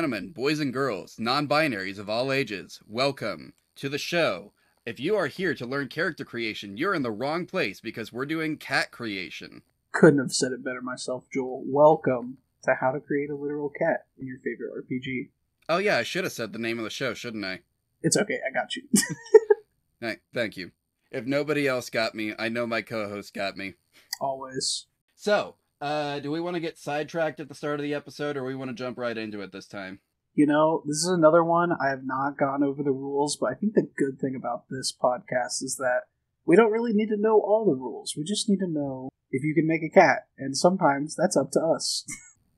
gentlemen, boys and girls, non-binaries of all ages, welcome to the show. If you are here to learn character creation, you're in the wrong place because we're doing cat creation. Couldn't have said it better myself, Joel. Welcome to How to Create a Literal Cat in your favorite RPG. Oh yeah, I should have said the name of the show, shouldn't I? It's okay, I got you. Thank you. If nobody else got me, I know my co-host got me. Always. So, do we want to get sidetracked at the start of the episode, or we want to jump right into it this time? You know, this is another one. I have not gone over the rules, but I think the good thing about this podcast is that we don't really need to know all the rules. We just need to know if you can make a cat, and sometimes that's up to us.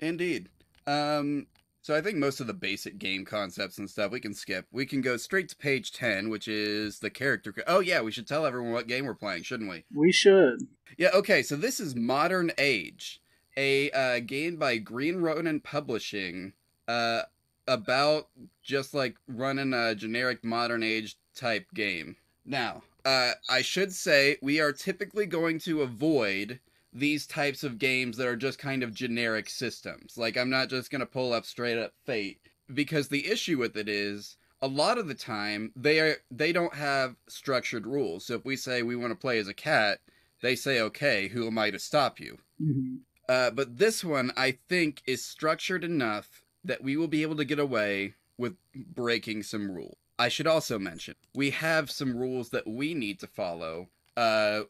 Indeed. So I think most of the basic game concepts and stuff we can skip. We can go straight to page 10, which is the character... Oh yeah, we should tell everyone what game we're playing, shouldn't we? We should. Yeah, okay, so this is Modern Age, a game by Green Ronin Publishing, about just like running a generic Modern Age type game. Now, I should say we are typically going to avoid these types of games that are just kind of generic systems. Like, I'm not just going to pull up straight up Fate, because the issue with it is, a lot of the time, they don't have structured rules. So if we say we want to play as a cat, they say, okay, who am I to stop you? Mm-hmm. But this one, I think, is structured enough that we will be able to get away with breaking some rules. I should also mention, we have some rules that we need to follow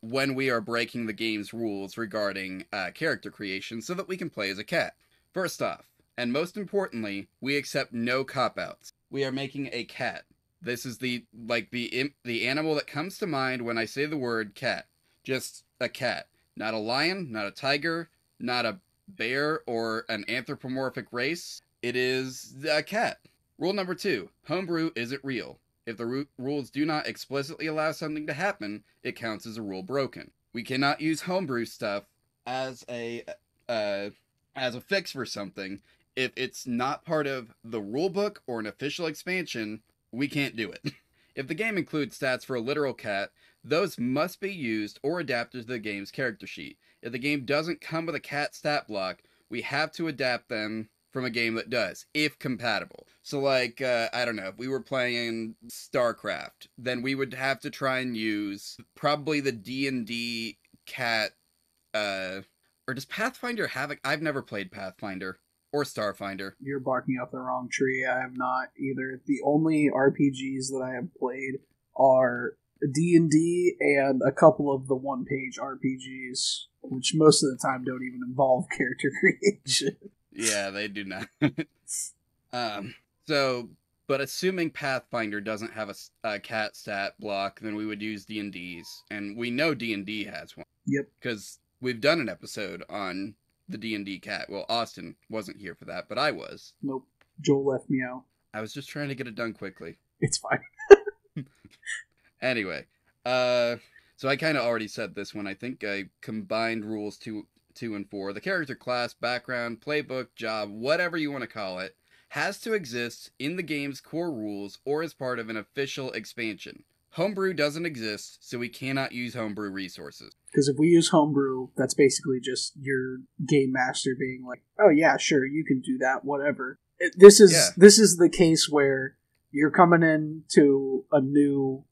when we are breaking the game's rules regarding character creation so that we can play as a cat. First off, and most importantly, we accept no cop-outs. We are making a cat. This is the animal that comes to mind when I say the word cat. Just a cat. Not a lion, not a tiger, not a bear or an anthropomorphic race. It is a cat. Rule number 2, homebrew isn't real. If the rules do not explicitly allow something to happen, it counts as a rule broken. We cannot use homebrew stuff as a fix for something. If it's not part of the rulebook or an official expansion, we can't do it. If the game includes stats for a literal cat, those must be used or adapted to the game's character sheet. If the game doesn't come with a cat stat block, we have to adapt them from a game that does, if compatible. So like, I don't know, if we were playing StarCraft, then we would have to try and use probably the D&D cat, or does Pathfinder have it? I've never played Pathfinder or Starfinder. You're barking up the wrong tree. I have not either. The only RPGs that I have played are D&D and a couple of the one-page RPGs, which most of the time don't even involve character creation. Yeah, they do not. But assuming Pathfinder doesn't have a cat stat block, then we would use D&D's. And we know D&D has one. Yep. Because we've done an episode on the D&D cat. Well, Austin wasn't here for that, but I was. Nope. Joel left me out. I was just trying to get it done quickly. It's fine. Anyway, so I kind of already said this one. I think I combined rules 2 and 4. The character class, background, playbook, job, whatever you want to call it, has to exist in the game's core rules or as part of an official expansion. Homebrew doesn't exist, so we cannot use homebrew resources. Because if we use homebrew, that's basically just your game master being like, oh yeah, sure, you can do that, whatever. This is the case where you're coming into a new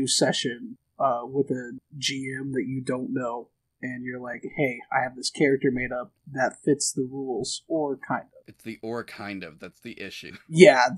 session with a GM that you don't know, and you're like, hey, I have this character made up that fits the rules, or kind of. It's the or kind of, that's the issue. Yeah,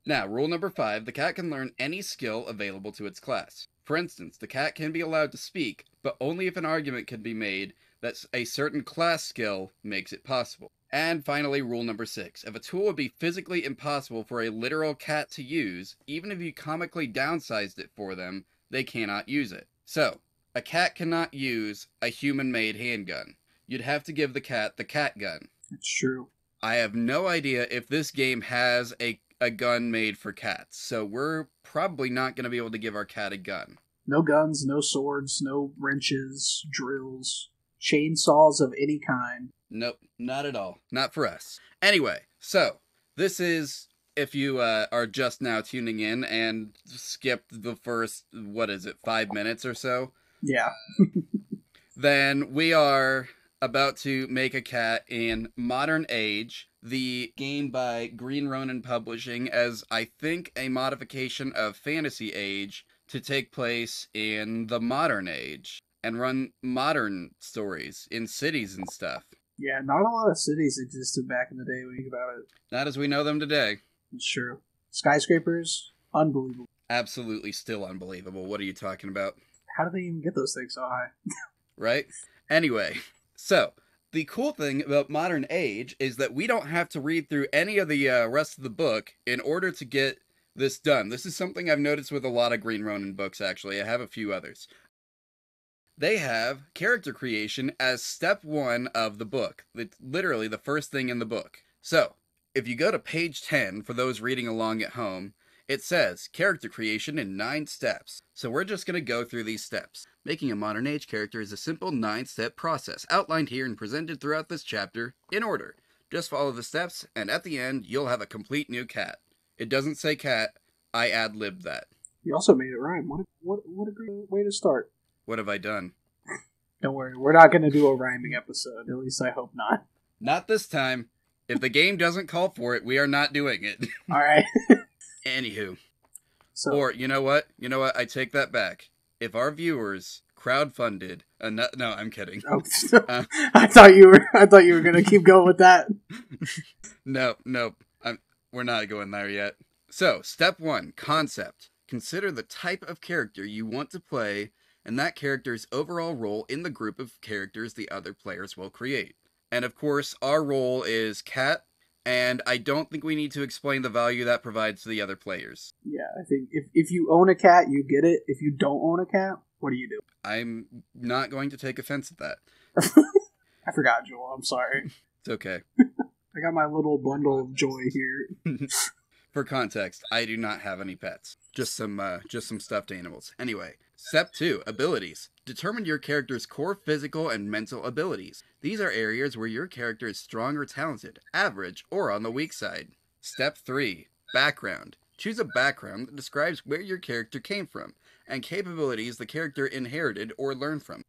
Now, rule number 5, the cat can learn any skill available to its class. For instance, the cat can be allowed to speak, but only if an argument can be made that a certain class skill makes it possible. And finally, rule number 6, if a tool would be physically impossible for a literal cat to use, even if you comically downsized it for them, they cannot use it. So, a cat cannot use a human-made handgun. You'd have to give the cat gun. It's true. I have no idea if this game has a gun made for cats, so we're probably not going to be able to give our cat a gun. No guns, no swords, no wrenches, drills, chainsaws of any kind. Nope, not at all. Not for us. Anyway, so, this is, if you are just now tuning in and skipped the first, 5 minutes or so? Yeah. Then we are about to make a cat in Modern Age, the game by Green Ronin Publishing as, I think, a modification of Fantasy Age to take place in the modern age and run modern stories in cities and stuff. Yeah, not a lot of cities existed back in the day when you think about it. Not as we know them today. It's true. Skyscrapers, unbelievable. Absolutely still unbelievable. What are you talking about? How do they even get those things so high? Right? Anyway, so the cool thing about Modern Age is that we don't have to read through any of the rest of the book in order to get this done. This is something I've noticed with a lot of Green Ronin books, actually. I have a few others. They have character creation as step 1 of the book. It's literally the first thing in the book. So, if you go to page 10, for those reading along at home, it says character creation in 9 steps. So we're just going to go through these steps. Making a modern age character is a simple 9-step process, outlined here and presented throughout this chapter in order. Just follow the steps, and at the end, you'll have a complete new cat. It doesn't say cat, I ad-libbed that. You also made it rhyme. What a great way to start. What have I done? Don't worry, we're not going to do a rhyming episode. At least I hope not. Not this time. If the game doesn't call for it, we are not doing it. Alright. Anywho. So, or, you know what? I take that back. If our viewers crowdfunded no, I'm kidding. Oh, I thought you were going to keep going with that. No, we're not going there yet. So, step 1, concept. Consider the type of character you want to play and that character's overall role in the group of characters the other players will create. And of course, our role is cat, and I don't think we need to explain the value that provides to the other players. Yeah, I think if you own a cat, you get it. If you don't own a cat, what do you do? I'm not going to take offense at that. I forgot, Joel. I'm sorry. It's okay. I got my little bundle of joy here. For context, I do not have any pets. Just some stuffed animals. Anyway, step 2, abilities. Determine your character's core physical and mental abilities. These are areas where your character is strong or talented, average, or on the weak side. Step 3, background. Choose a background that describes where your character came from, and capabilities the character inherited or learned from.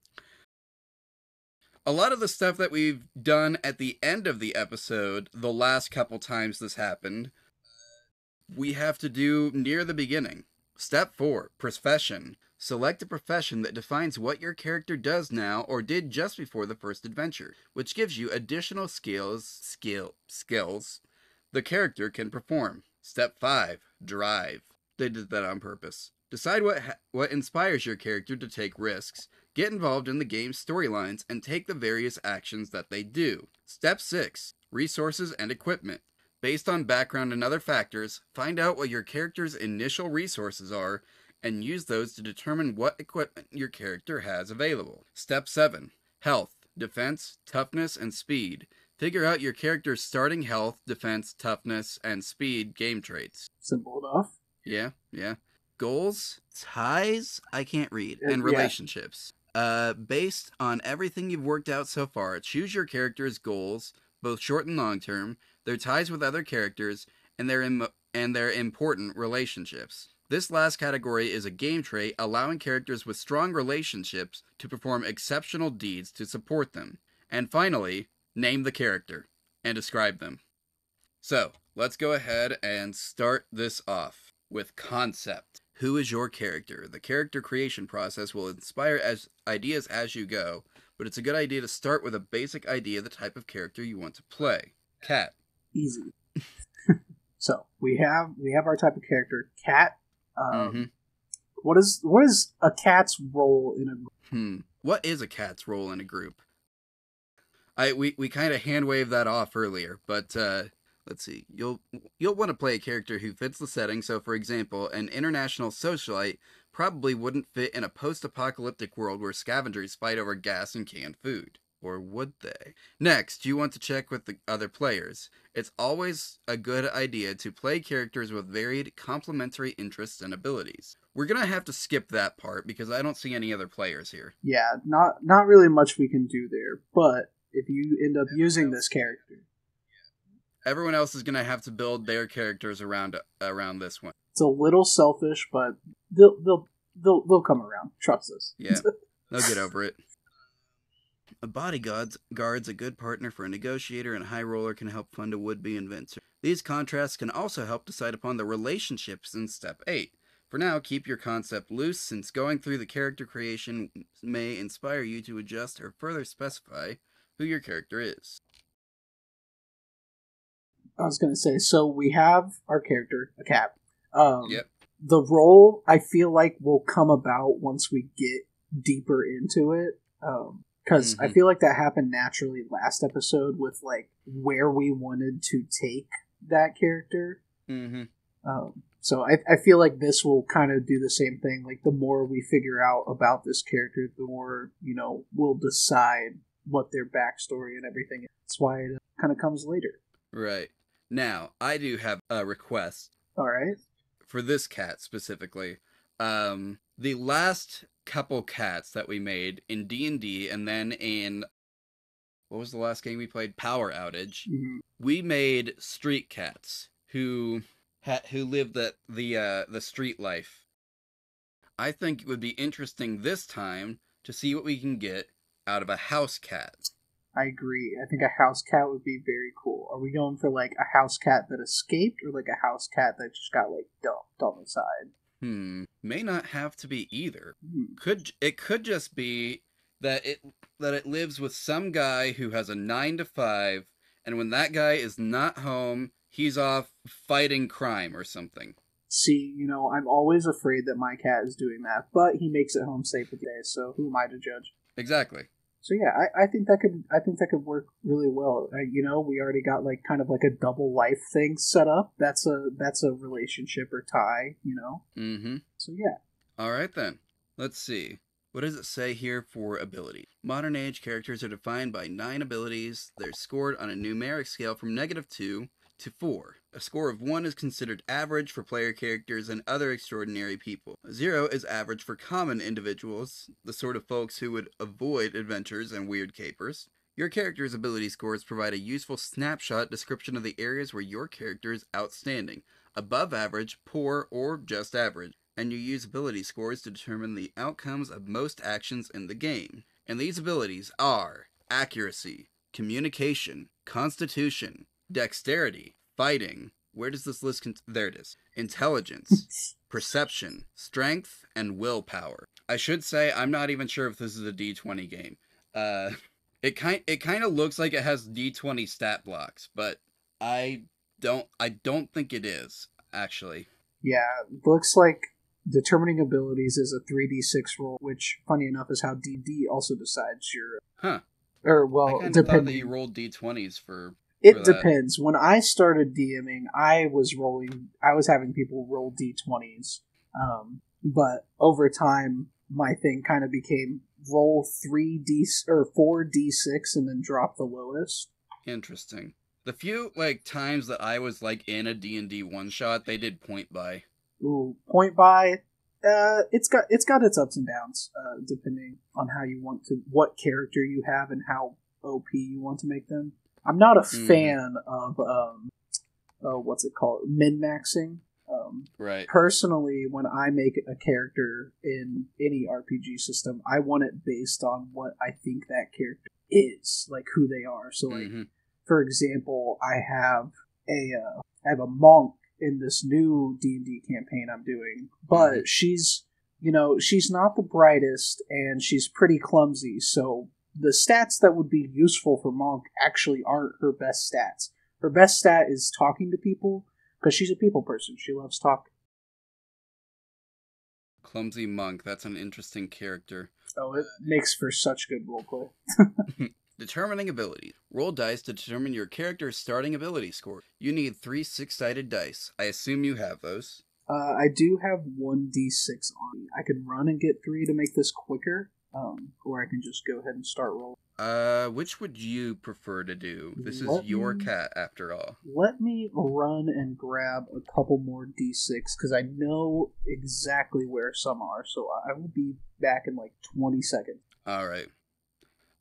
A lot of the stuff that we've done at the end of the episode, the last couple times this happened, we have to do near the beginning. Step 4, profession. Select a profession that defines what your character does now or did just before the first adventure, which gives you additional skills the character can perform. Step 5, drive. They did that on purpose. Decide what inspires your character to take risks, get involved in the game's storylines, and take the various actions that they do. Step 6, resources and equipment. Based on background and other factors, find out what your character's initial resources are, and use those to determine what equipment your character has available. Step 7, health, defense, toughness, and speed. Figure out your character's starting health, defense, toughness, and speed game traits. Simple enough. Yeah. Goals, ties, I can't read, and relationships. Based on everything you've worked out so far, choose your character's goals, both short and long term, their ties with other characters, and their important relationships. This last category is a game trait allowing characters with strong relationships to perform exceptional deeds to support them. And finally, name the character and describe them. So, let's go ahead and start this off with concept. Who is your character? The character creation process will inspire ideas as you go, but it's a good idea to start with a basic idea of the type of character you want to play. Cat. Easy. So we have our type of character, cat. What is a cat's role in a group? What is a cat's role in a group? We kind of hand waved that off earlier, but let's see. You'll want to play a character who fits the setting. So, for example, an international socialite probably wouldn't fit in a post-apocalyptic world where scavengers fight over gas and canned food. Or would they? Next, you want to check with the other players. It's always a good idea to play characters with varied complementary interests and abilities. We're going to have to skip that part because I don't see any other players here. Yeah, not really much we can do there, but if you end up using this character, everyone else is going to have to build their characters around this one. It's a little selfish, but they'll come around. Trust us. Yeah, they'll get over it. A bodyguard's a good partner for a negotiator, and a high roller can help fund a would-be inventor. These contrasts can also help decide upon the relationships in Step 8. For now, keep your concept loose, since going through the character creation may inspire you to adjust or further specify who your character is. I was going to say, so we have our character, a cat. Yep. The role, I feel like, will come about once we get deeper into it. Because I feel like that happened naturally last episode with, like, where we wanted to take that character. So I feel like this will kind of do the same thing. Like, the more we figure out about this character, the more, we'll decide what their backstory and everything is. That's why it kind of comes later. Right. Now, I do have a request. All right. For this cat specifically. The last couple cats that we made in D&D and then in... What was the last game we played? Power Outage. We made street cats who lived the street life. I think it would be interesting this time to see what we can get out of a house cat. I agree. I think a house cat would be very cool. Are we going for, like, a house cat that escaped, or, like, a house cat that just got, like, dumped on the side? May not have to be either. It could just be that it lives with some guy who has a 9-to-5, and when that guy is not home, he's off fighting crime or something. See, I'm always afraid that my cat is doing that, but he makes it home safe with the day, so who am I to judge? Exactly. So yeah, I think that could work really well. We already got like kind of like a double life thing set up. That's a relationship or tie. So yeah. All right then. Let's see. What does it say here for ability? Modern age characters are defined by 9 abilities. They're scored on a numeric scale from -2 to 4. A score of 1 is considered average for player characters and other extraordinary people. 0 is average for common individuals, the sort of folks who would avoid adventures and weird capers. Your character's ability scores provide a useful snapshot description of the areas where your character is outstanding, above average, poor, or just average, and you use ability scores to determine the outcomes of most actions in the game. And these abilities are accuracy, communication, constitution, dexterity, fighting, where does this list there it is, intelligence, perception, strength, and willpower. I should say I'm not even sure if this is a D20 game. It kind of looks like it has D20 stat blocks, but I don't think it is, actually. Yeah, looks like determining abilities is a 3d6 roll, which, funny enough, is how D&D also decides your... Or, well, I kind of thought that you rolled D20s for... It depends. When I started DMing, I was having people roll D20s. But over time, my thing kind of became roll 4d6 and then drop the lowest. Interesting. The few times that I was in a D&D one shot, they did point by. Ooh, point by. It's got its ups and downs, depending on how you want to, what character you have, and how OP you want to make them. I'm not a fan of what's it called, min-maxing. Right. Personally, when I make a character in any RPG system, I want it based on what I think that character is, like who they are. So, for example, I have a monk in this new D&D campaign I'm doing, but she's not the brightest and she's pretty clumsy. So the stats that would be useful for monk actually aren't her best stats. Her best stat is talking to people, because she's a people person. She loves talking. Clumsy monk, that's an interesting character. Oh, it makes for such good roleplay. Determining abilities. Roll dice to determine your character's starting ability score. You need 3 6-sided dice. I assume you have those. I do have 1d6 on me. I could run and get 3 to make this quicker, or I can just go ahead and start rolling. Which would you prefer to do? This is your cat, after all. Let me run and grab a couple more d6, because I know exactly where some are, so I will be back in 20 seconds. Alright.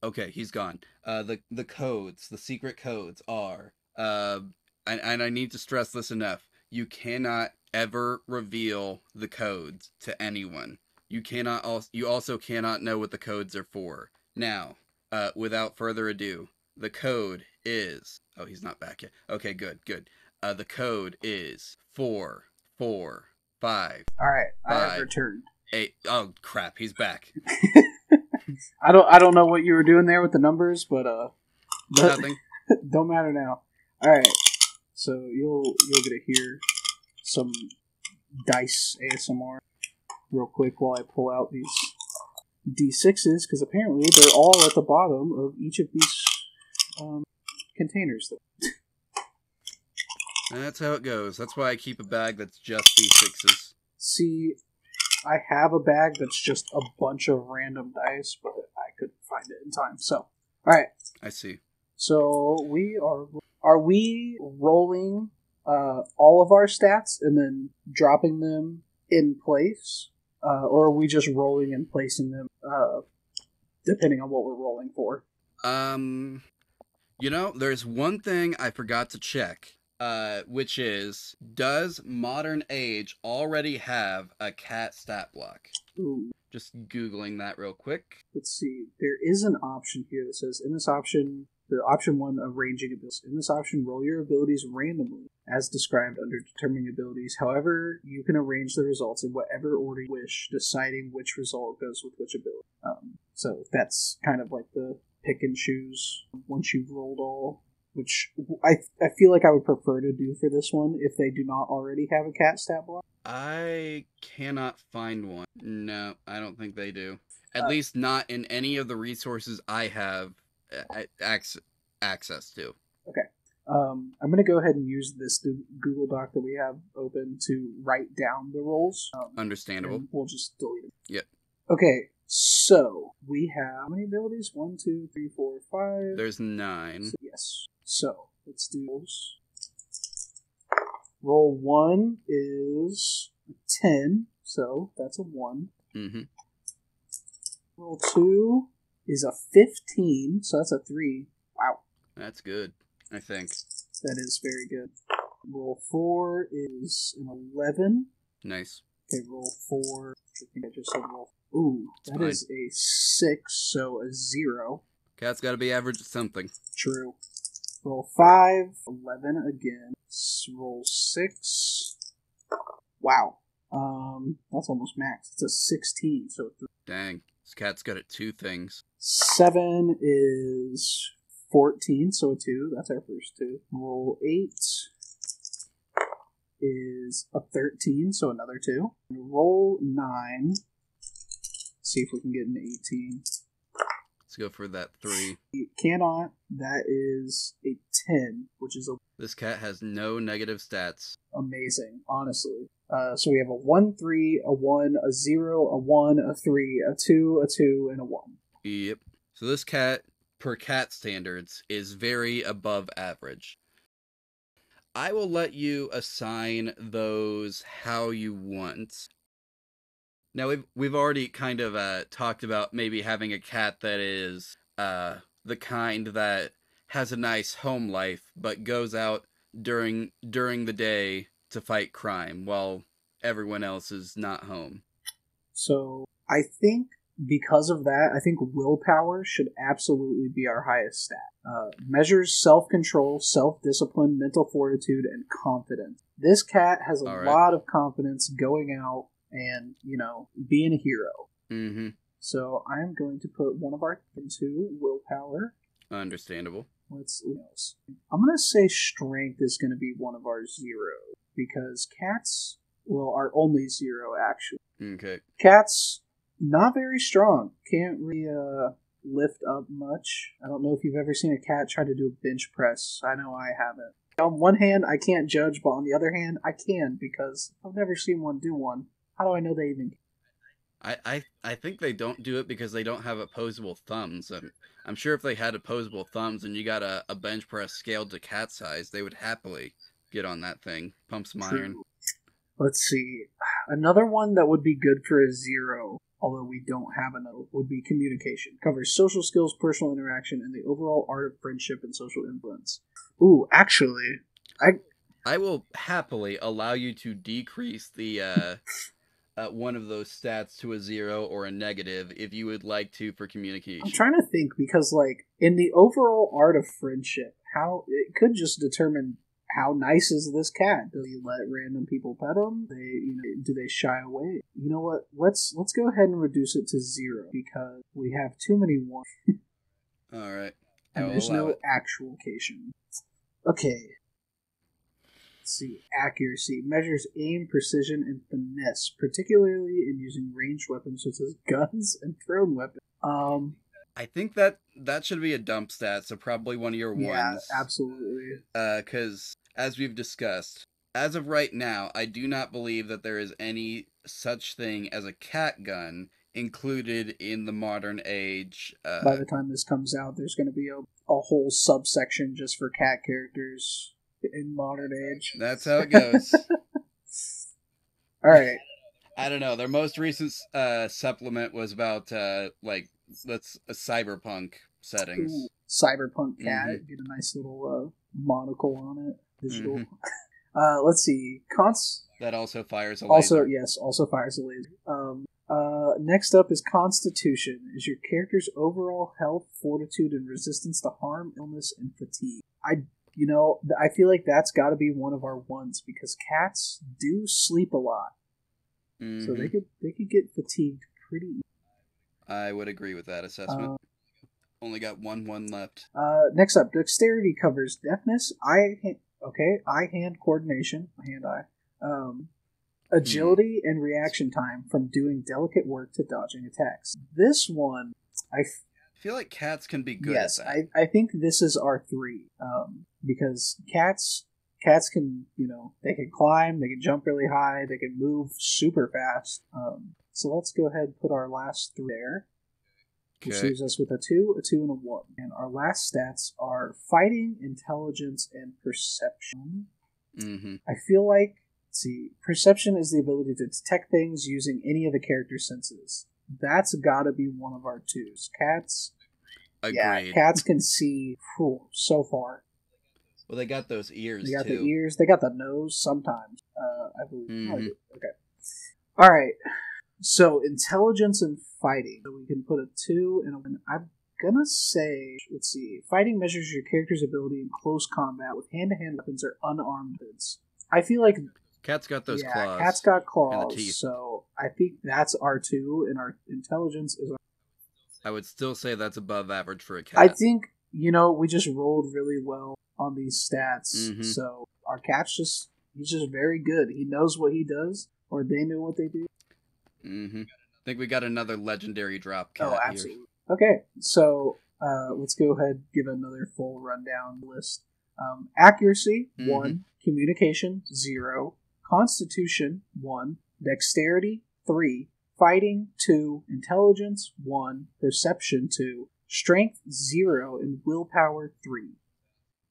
Okay, he's gone. The codes, the secret codes are, and I need to stress this enough, you cannot ever reveal the codes to anyone. You also cannot know what the codes are for. Now, Without further ado, the code is. Oh, he's not back yet. Okay, good, good. The code is 445. All right, I have 5 returned. 8. Oh crap, he's back. I don't know what you were doing there with the numbers, but Nothing. Don't matter now. All right, so you'll get to hear some dice ASMR real quick while I pull out these D6s, because apparently they're all at the bottom of each of these containers. That's how it goes. That's why I keep a bag that's just D6s. See, I have a bag that's just a bunch of random dice, but I couldn't find it in time. So, all right. I see. So are we rolling all of our stats and then dropping them in place, or are we just rolling and placing them depending on what we're rolling for? There's one thing I forgot to check. Which is, does Modern Age already have a cat stat block? Ooh. Just Googling that real quick. Let's see. There is an option here that says, in this option, the option 1, arranging abilities. In this option, roll your abilities randomly, as described under determining abilities. However, you can arrange the results in whatever order you wish, deciding which result goes with which ability. So that's kind of like the pick and choose once you've rolled all. Which I feel like I would prefer to do for this one if they do not already have a cat stat block. I cannot find one. No, I don't think they do. At least not in any of the resources I have access to. Okay. I'm going to go ahead and use this Google Doc that we have open to write down the rolls. Understandable. We'll just delete them. Yep. Okay, so we have how many abilities? 1, 2, 3, 4, 5. There's 9. So, yes. So let's do those. Roll 1 is 10, so that's a 1. Mm-hmm. Roll 2 is a 15, so that's a 3. Wow. That's good, I think. That is very good. Roll 4 is an 11. Nice. Okay, roll 4. I think I just said roll. Ooh, that is a 6, so a 0. Cat's got to be average at something. True. Roll 5, 11 again. Roll 6. Wow. That's almost max. It's a 16, so 3. Dang. This cat's good at 2 things. 7 is 14, so a 2. That's our first 2. Roll 8 is a 13, so another 2. Roll 9. See if we can get an 18. Let's go for that 3. It cannot. That is a 10, which is a... This cat has no negative stats. Amazing, honestly. So we have a 1, 3, a 1, a 0, a 1, a 3, a 2, a 2, and a 1. Yep. So this cat, per cat standards, is very above average. I will let you assign those how you want. Now, we've already kind of talked about maybe having a cat that is the kind that has a nice home life, but goes out during the day to fight crime while everyone else is not home. So I think because of that, I think willpower should absolutely be our highest stat. Measures self-control, self-discipline, mental fortitude, and confidence. This cat has a lot of confidence going out and, being a hero. Mm-hmm. So I'm going to put one of our into willpower. Understandable. Let's see what else. I'm going to say strength is going to be one of our zeros, because cats, are only 0, actually. Okay. Cats, not very strong. Can't really lift up much. I don't know if you've ever seen a cat try to do a bench press. I know I haven't. On one hand, I can't judge, but on the other hand, I can, because I've never seen one do one. How do I know they even... I think they don't do it because they don't have opposable thumbs. I'm sure if they had opposable thumbs and you got a bench press scaled to cat size, they would happily get on that thing. Pump some iron. Let's see. Another one that would be good for a 0, although we don't have another, would be communication. Covers social skills, personal interaction, and the overall art of friendship and social influence. Ooh, actually, I will happily allow you to decrease the one of those stats to a 0 or a negative if you would like to for I'm communication. trying to think because, like, in the overall art of friendship, how it could just determine how nice is this cat. Do you let random people pet them? Do they shy away? You know what? Let's go ahead and reduce it to 0 because we have too many ones. All right, and there's no actualization. Okay. Let's see. Accuracy measures aim, precision, and finesse, particularly in using ranged weapons such as guns and thrown weapons. I think that should be a dump stat, so probably one of your ones. Yeah, absolutely. Because, as we've discussed, as of right now, I do not believe that there is any such thing as a cat gun included in the modern age. By the time this comes out, there's going to be a whole subsection just for cat characters in modern age. That's how it goes. All right. I don't know. Their most recent supplement was about cyberpunk settings. Ooh, cyberpunk cat. Mm-hmm. Get a nice little monocle on it. Digital. Mm-hmm. Let's see. That also fires a laser. laser. Also fires a laser. Next up is Constitution. Is your character's overall health, fortitude, and resistance to harm, illness, and fatigue. I feel like that's got to be one of our ones because cats do sleep a lot, so they could get fatigued pretty easily. I would agree with that assessment. Only got one left. Next up, Dexterity covers deafness, eye-hand coordination, hand-eye, agility, and reaction time from doing delicate work to dodging attacks. This one, I feel like cats can be good at that. Yes, I think this is our 3, because cats can, they can climb, they can jump really high, they can move super fast. So let's go ahead and put our last 3 there. Which leaves us with a 2, and a 1. And our last stats are fighting, intelligence, and perception. Mm-hmm. I feel like, perception is the ability to detect things using any of the character's senses. That's gotta be one of our 2s. Cats. Agreed. Yeah, cats can see so far. Well, they got those ears, They got too. the ears. They got the nose sometimes, I believe. Mm-hmm. Okay. All right. So, intelligence and fighting. So we can put a 2 and a 1. I'm gonna say, let's see. Fighting measures your character's ability in close combat with hand-to-hand weapons or unarmed weapons. I feel like Cat's got those claws. Cat's got claws. And the teeth. So I think that's our 2, and our intelligence is our... I would still say that's above average for a cat. I think, we just rolled really well on these stats. Mm-hmm. So our cat's he's just very good. He knows what he does, or they know what they do. Mm-hmm. I think we got another legendary drop cat absolutely. here. Okay, so let's go ahead and give another full rundown list. Accuracy, 1. Communication, 0. Constitution, 1. Dexterity, 3. Fighting, 2. Intelligence, 1. Perception, 2. Strength, 0. And willpower, 3.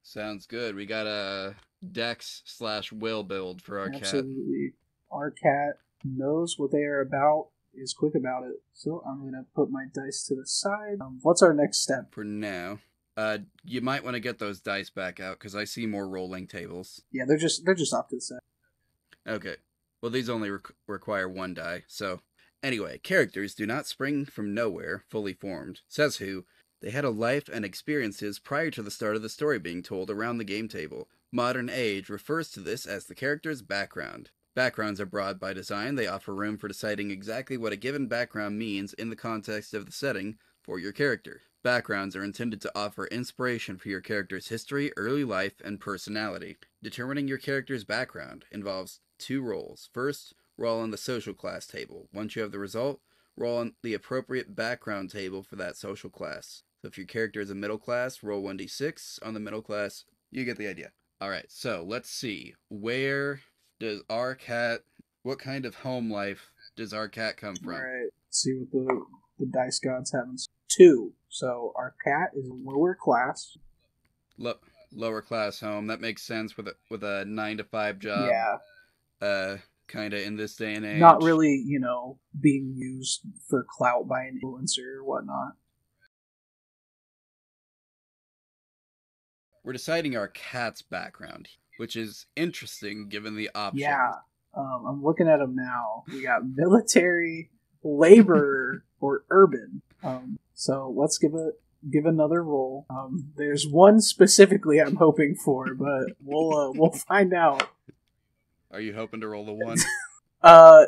Sounds good. We got a dex/will build for our cat. Absolutely. Our cat knows what they are about, is quick about it. So I'm going to put my dice to the side. What's our next step? For now, you might want to get those dice back out because I see more rolling tables. Yeah, they're just off to the side. Okay. Well, these only require 1 die. So, anyway, characters do not spring from nowhere, fully formed. Says who? They had a life and experiences prior to the start of the story being told around the game table. Modern age refers to this as the character's background. Backgrounds are broad by design. They offer room for deciding exactly what a given background means in the context of the setting for your character. Backgrounds are intended to offer inspiration for your character's history, early life, and personality. Determining your character's background involves 2 rolls. First, roll on the social class table. Once you have the result, roll on the appropriate background table for that social class. So if your character is a middle class, roll 1d6 on the middle class. You get the idea. Alright, so let's see. Where does our cat... What kind of home life does our cat come from? Alright, let's see what the dice gods have. 2. So our cat is lower class. Lower class home. That makes sense with a 9-to-5 job. Yeah. Kind of in this day and age. Not really, being used for clout by an influencer or whatnot. We're deciding our cat's background, which is interesting given the options. Yeah. I'm looking at them now. We got military, laborer, or urban. So let's give another roll. There's one specifically I'm hoping for, but we'll find out. Are you hoping to roll the 1?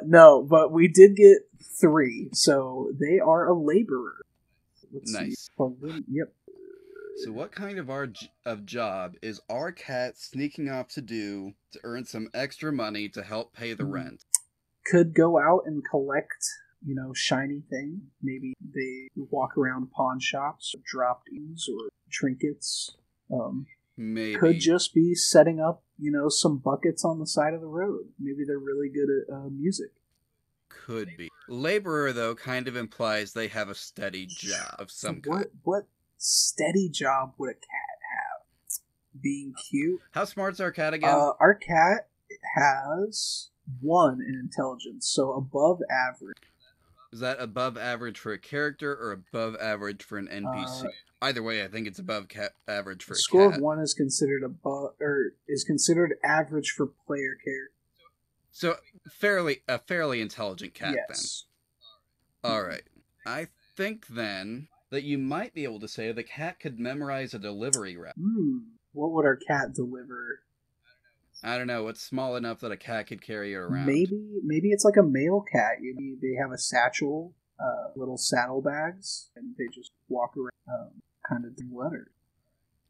No, but we did get 3, so they are a laborer. Let's nice. See. Yep. So what kind of job is our cat sneaking off to do to earn some extra money to help pay the rent? Could go out and collect, shiny thing. Maybe they walk around pawn shops, drop things or trinkets. Maybe. Could just be setting up, some buckets on the side of the road. Maybe they're really good at music. Could be. Laborer, though, kind of implies they have a steady job of some kind. What steady job would a cat have? Being cute? How smart's our cat again? Our cat has 1 in intelligence, so above average. Is that above average for a character or above average for an NPC? Either way, I think it's above average for a cat. Score of 1 is considered average for player character. So a fairly intelligent cat, yes. Then. All right. I think then that you might be able to say the cat could memorize a delivery route. What would our cat deliver? I don't know. It's small enough that a cat could carry it around. Maybe it's like a male cat. Maybe they have a satchel, little saddlebags, and they just walk around, kind of doing letters.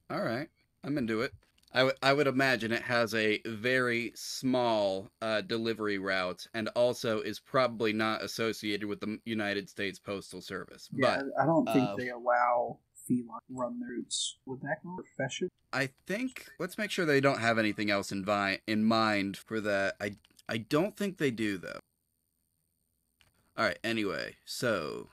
All right, I'm into it. I would imagine it has a very small delivery route, and also is probably not associated with the United States Postal Service. Yeah, but I don't think they allow feline run their routes. Would that go profession? I think, let's make sure they don't have anything else in mind for that. I don't think they do, though. Alright, anyway, so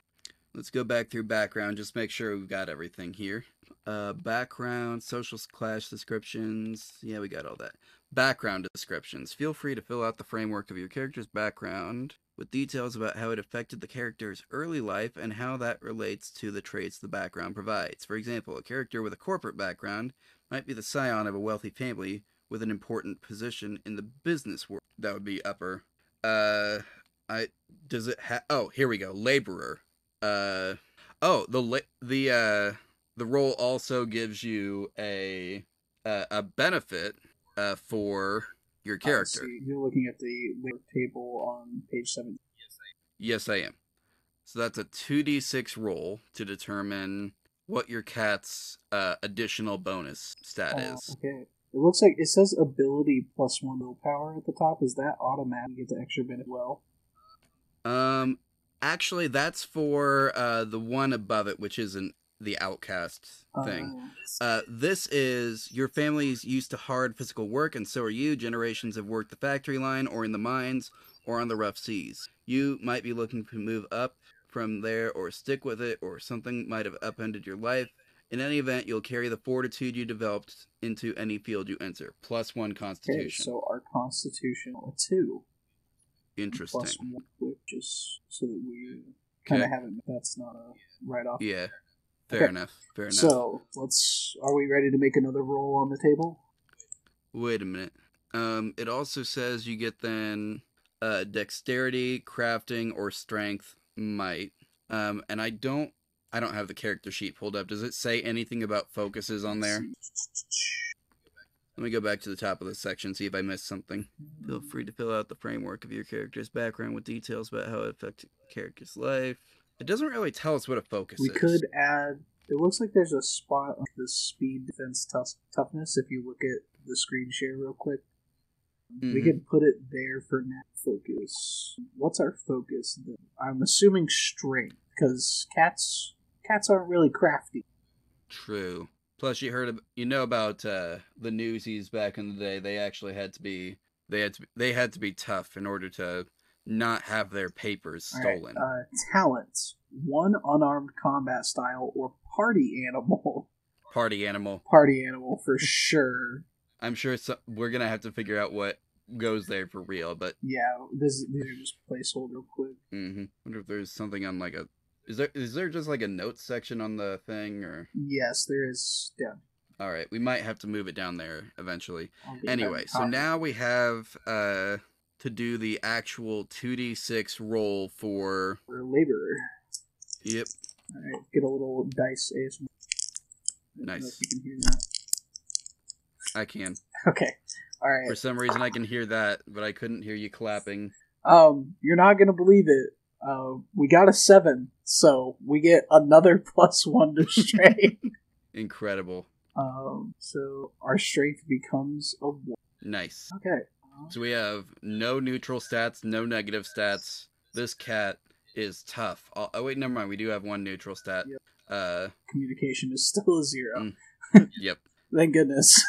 let's go back through background, just make sure we've got everything here. Background, social class descriptions, yeah, we got all that. Background descriptions. Feel free to fill out the framework of your character's background with details about how it affected the character's early life and how that relates to the traits the background provides. For example, a character with a corporate background might be the scion of a wealthy family with an important position in the business world. That would be upper. Oh, here we go. Laborer. The role also gives you a benefit for your character. You're looking at the table on page 7. Yes, I am. So that's a 2d6 roll to determine what your cat's additional bonus stat is. Okay. It looks like it says ability +1 willpower at the top. Is that automatic? You get the extra benefit well? Actually, that's for the one above it, which isn't the outcast thing. This is, your family's used to hard physical work, and so are you. Generations have worked the factory line, or in the mines, or on the rough seas. You might be looking to move up from there, or stick with it, or something might have upended your life. In any event, you'll carry the fortitude you developed into any field you enter. +1 constitution. Okay, so our constitution, a 2. Interesting. +1 quick, just so that we kind of have it. That's not a write-off. Yeah. Fair enough. So, are we ready to make another roll on the table? Wait a minute. It also says you get then dexterity, crafting, or strength might. And I don't have the character sheet pulled up. Does it say anything about focuses on there? Let me go back to the top of this section, see if I missed something. Feel free to fill out the framework of your character's background with details about how it affects the character's life. It doesn't really tell us what a focus is. We could add... It looks like there's a spot on the speed, defense, toughness, if you look at the screen share real quick. Mm-hmm. We could put it there for net focus. What's our focus? I'm assuming strength, because cats aren't really crafty. True. Plus, you know about the Newsies back in the day. They actually had to be tough in order to not have their papers stolen. Right. Talent: 1 unarmed combat style or party animal. Party animal. Party animal for sure. I'm sure we're gonna have to figure out what goes there for real, but yeah, these are just placeholder real quick. Mm-hmm. Wonder if there's something on like a. Is there just like a notes section on the thing, or? Yes, there is. Yeah. All right, we might have to move it down there eventually. Anyway, so now we have to do the actual 2d6 roll for laborer. Yep. All right, get a little dice ASMR. Nice. I don't know if you can hear that. I can. Okay. All right. For some reason, I can hear that, but I couldn't hear you clapping. You're not gonna believe it. We got a 7, so we get another +1 to strength. Incredible. So our strength becomes a 1. Nice. Okay. So we have no neutral stats, no negative stats. This cat is tough. Oh wait, never mind. We do have one neutral stat. Yep. Communication is still a 0. Yep. Thank goodness.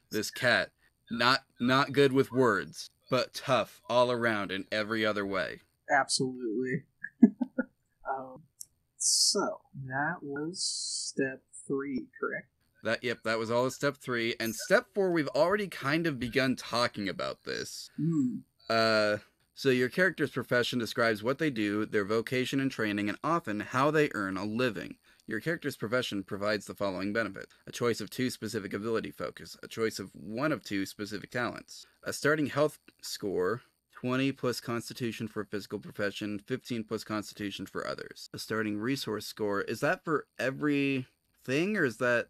This cat, not good with words, but tough all around in every other way. Absolutely. So that was step 3, correct? That was all of step 3. And step 4, we've already kind of begun talking about this. So your character's profession describes what they do, their vocation and training, and often how they earn a living. Your character's profession provides the following benefits: a choice of 2 specific ability focus, a choice of 1 of 2 specific talents, a starting health score, 20 plus constitution for a physical profession, 15 plus constitution for others. A starting resource score, is that for every thing, or is that...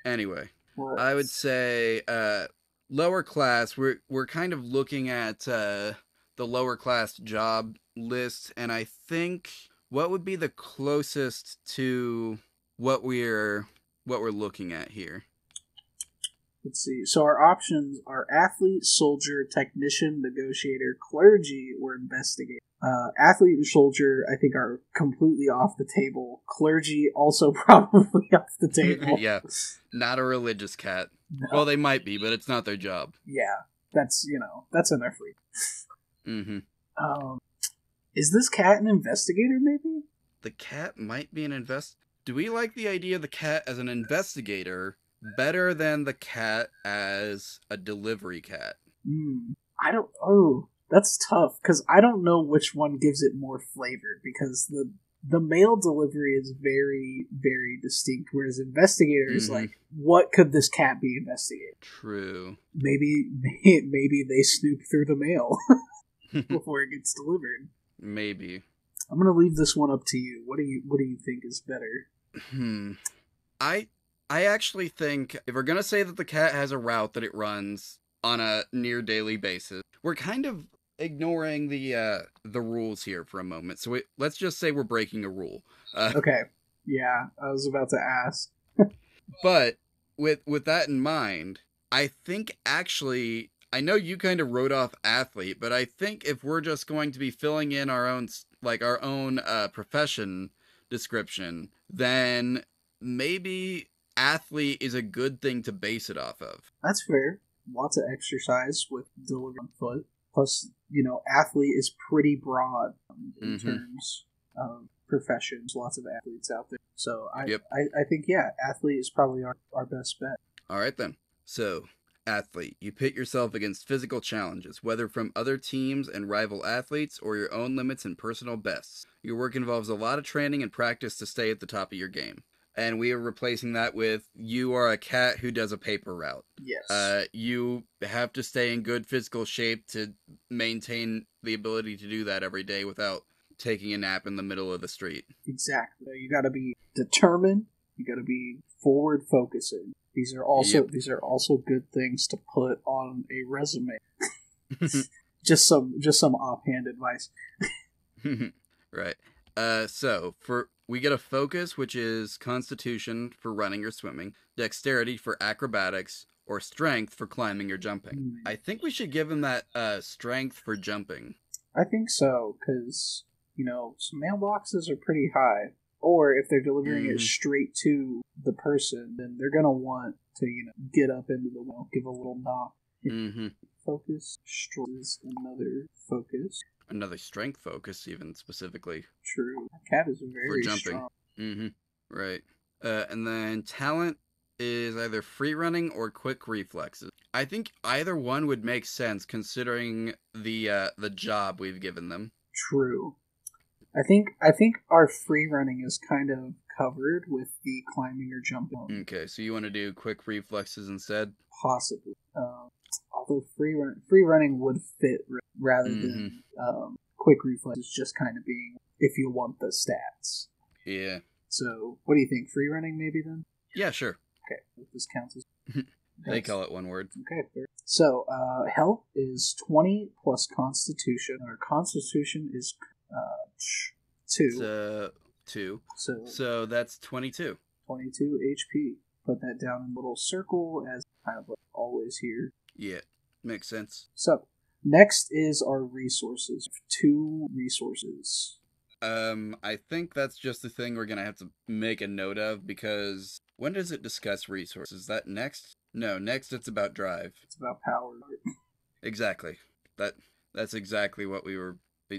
Anyway, I would say lower class, we're kind of looking at the lower class job list, and I think what would be the closest to what we're looking at here? Let's see. So our options are athlete, soldier, technician, negotiator, clergy, or investigator. Athlete and soldier, I think, are completely off the table. Clergy also probably off the table. Yeah, not a religious cat. No. Well, they might be, but it's not their job. Yeah, that's in their free. Is this cat an investigator, maybe? The cat might be an Do we like the idea of the cat as an investigator better than the cat as a delivery cat? I don't... Oh, that's tough, because I don't know which one gives it more flavor, because the mail delivery is very, very distinct, whereas investigator is like, what could this cat be investigating? True. Maybe they snoop through the mail before it gets delivered. Maybe. I'm gonna leave this one up to you. What do you think is better? I actually think if we're gonna say that the cat has a route that it runs on a near daily basis, we're kind of ignoring the rules here for a moment. So let's just say we're breaking a rule. Okay. Yeah, I was about to ask. But with that in mind, I think actually, I know you kind of wrote off athlete, but I think if we're just going to be filling in our own profession description, then maybe athlete is a good thing to base it off of. That's fair. Lots of exercise with delivery on foot. Plus, athlete is pretty broad in terms of professions. Lots of athletes out there. So I think, yeah, athlete is probably our best bet. All right, then. So, athlete. You pit yourself against physical challenges, whether from other teams and rival athletes or your own limits and personal bests. Your work involves a lot of training and practice to stay at the top of your game. And we are replacing that with, you are a cat who does a paper route. Yes. You have to stay in good physical shape to maintain the ability to do that every day without taking a nap in the middle of the street. Exactly. You got to be determined. You got to be forward focusing. These are also good things to put on a resume. just some offhand advice. Right. So we get a focus, which is constitution for running or swimming, dexterity for acrobatics, or strength for climbing or jumping. I think we should give him that strength for jumping. I think so, because, some mailboxes are pretty high. Or if they're delivering it straight to the person, then they're going to want to, get up into the wheel, give a little knock. Focus, is another focus. Another strength focus, even specifically. True. That cat is very for jumping. Strong. Right. And then talent is either free running or quick reflexes. I think either one would make sense considering the job we've given them. True. I think our free running is kind of covered with the climbing or jumping. Okay, so you want to do quick reflexes instead? Possibly. Although free running would fit rather than quick reflex is just kind of being if you want the stats. Yeah. So, what do you think? Free running maybe then? Yeah, sure. Okay, this counts as... They call it one word. Okay, fair. So, health is 20 plus constitution. Our constitution is 2. 2. So that's 22. 22 HP. Put that down in a little circle as kind of like always here. Yeah, makes sense. So, next is our resources. 2 resources. I think that's just the thing we're gonna have to make a note of, because when does it discuss resources? Is that next? No, next it's about drive. It's about power. Exactly. That's exactly what we were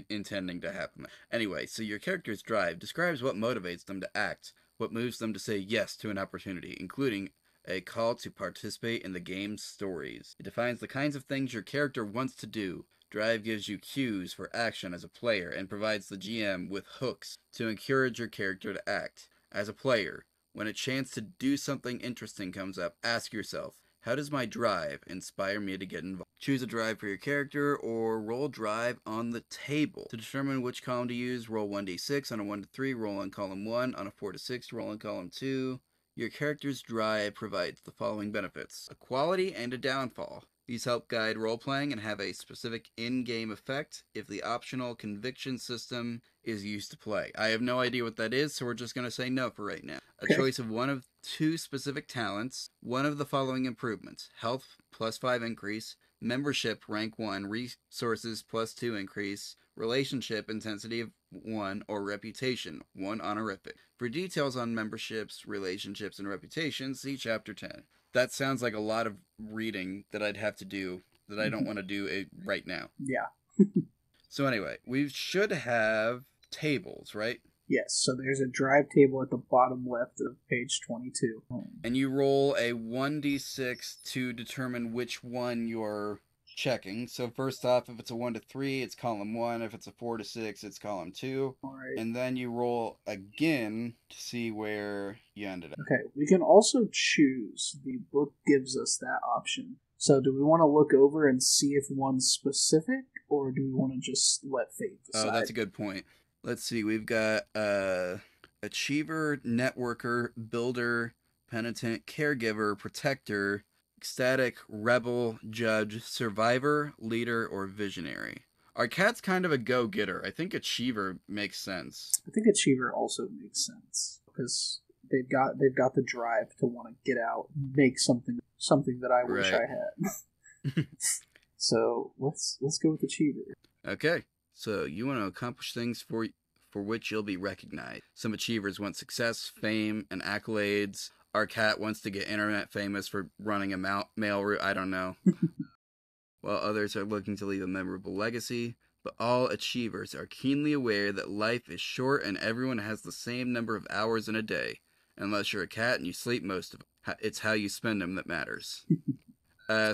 intending to happen. Anyway, so your character's drive describes what motivates them to act, what moves them to say yes to an opportunity, including a call to participate in the game's stories. It defines the kinds of things your character wants to do. Drive gives you cues for action as a player and provides the GM with hooks to encourage your character to act. As a player, when a chance to do something interesting comes up, ask yourself, how does my drive inspire me to get involved? Choose a drive for your character or roll drive on the table. To determine which column to use, roll 1d6 on a 1 to 3, roll on column 1, on a 4 to 6, roll on column 2. Your character's drive provides the following benefits: a quality and a downfall. These help guide role-playing and have a specific in-game effect if the optional conviction system is used to play. I have no idea what that is, so we're just going to say no for right now. A choice of one of 2 specific talents, one of the following improvements: health plus 5 increase, membership rank 1, resources plus 2 increase, relationship intensity of 1, or reputation 1 honorific. For details on memberships, relationships, and reputations, see Chapter 10. That sounds like a lot of reading that I'd have to do that I don't want to do right now. Yeah. So anyway, we should have tables, right? Yes, so there's a drive table at the bottom left of page 22. And you roll a 1d6 to determine which one you're checking. So first off, if it's a 1 to 3, it's column 1. If it's a 4 to 6, it's column 2. All right. And then you roll again to see where you ended up. Okay, we can also choose. The book gives us that option. So do we want to look over and see if one's specific, or do we want to just let fate decide? Oh, that's a good point. Let's see, we've got Achiever, Networker, Builder, Penitent, Caregiver, Protector, Ecstatic, Rebel, Judge, Survivor, Leader, or Visionary. Our cat's kind of a go-getter. I think Achiever makes sense. I think Achiever also makes sense, because they've got the drive to want to get out, make something that I wish I had. So let's go with Achiever. Okay. So you want to accomplish things for which you'll be recognized. Some achievers want success, fame, and accolades. Our cat wants to get internet famous for running a mail route. I don't know. While others are looking to leave a memorable legacy. But all achievers are keenly aware that life is short and everyone has the same number of hours in a day. Unless you're a cat and you sleep most of them. It's how you spend them that matters.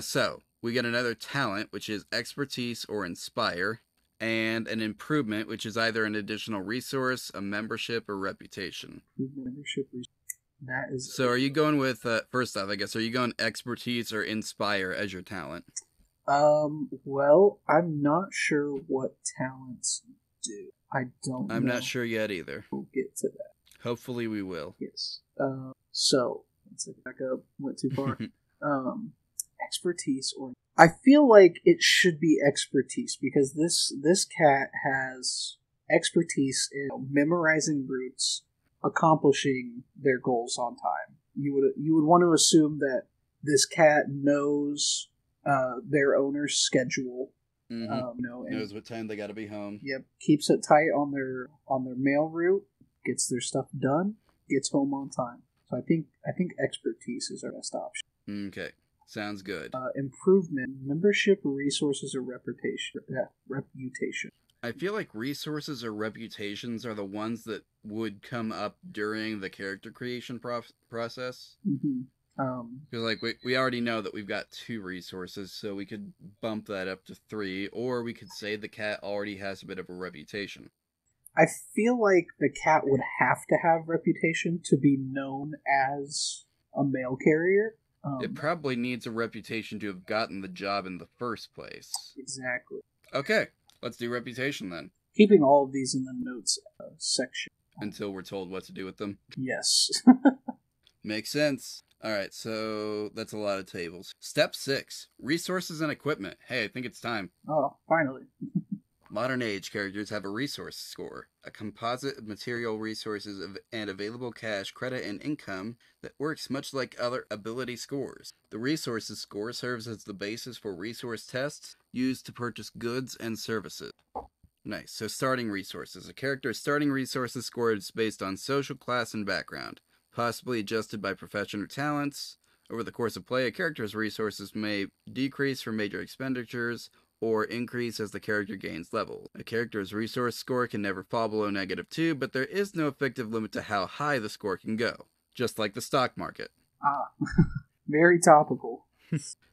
So, we get another talent, which is expertise or inspire. And an improvement, which is either an additional resource, a membership, or reputation. That is. So are you going with, first off, I guess, are you going expertise or inspire as your talent? Well, I'm not sure what talents do. I don't know. I'm not sure yet either. We'll get to that. Hopefully we will. Yes. So, let's back up. Went too far. Expertise or... I feel like it should be expertise, because this cat has expertise in memorizing routes, accomplishing their goals on time. You would want to assume that this cat knows their owner's schedule. Mm-hmm. Knows what time they got to be home. Yep, keeps it tight on their mail route, gets their stuff done, gets home on time. So I think expertise is our best option. Okay. Sounds good. Improvement, membership, resources, or reputation. I feel like resources or reputations are the ones that would come up during the character creation process. Mm-hmm. Because like we already know that we've got 2 resources, so we could bump that up to 3, or we could say the cat already has a bit of a reputation. I feel like the cat would have to have reputation to be known as a mail carrier. It probably needs a reputation to have gotten the job in the first place. Exactly. Okay, let's do reputation then. Keeping all of these in the notes section. Until we're told what to do with them. Yes. Makes sense. Alright, so that's a lot of tables. Step 6. Resources and equipment. Hey, I think it's time. Oh, finally. Modern age characters have a resource score, a composite of material resources and available cash, credit, and income that works much like other ability scores. The resources score serves as the basis for resource tests used to purchase goods and services. Nice. So starting resources. A character's starting resources score is based on social class and background, possibly adjusted by profession or talents. Over the course of play, a character's resources may decrease for major expenditures or increase as the character gains level. A character's resource score can never fall below -2, but there is no effective limit to how high the score can go, just like the stock market. Ah, very topical.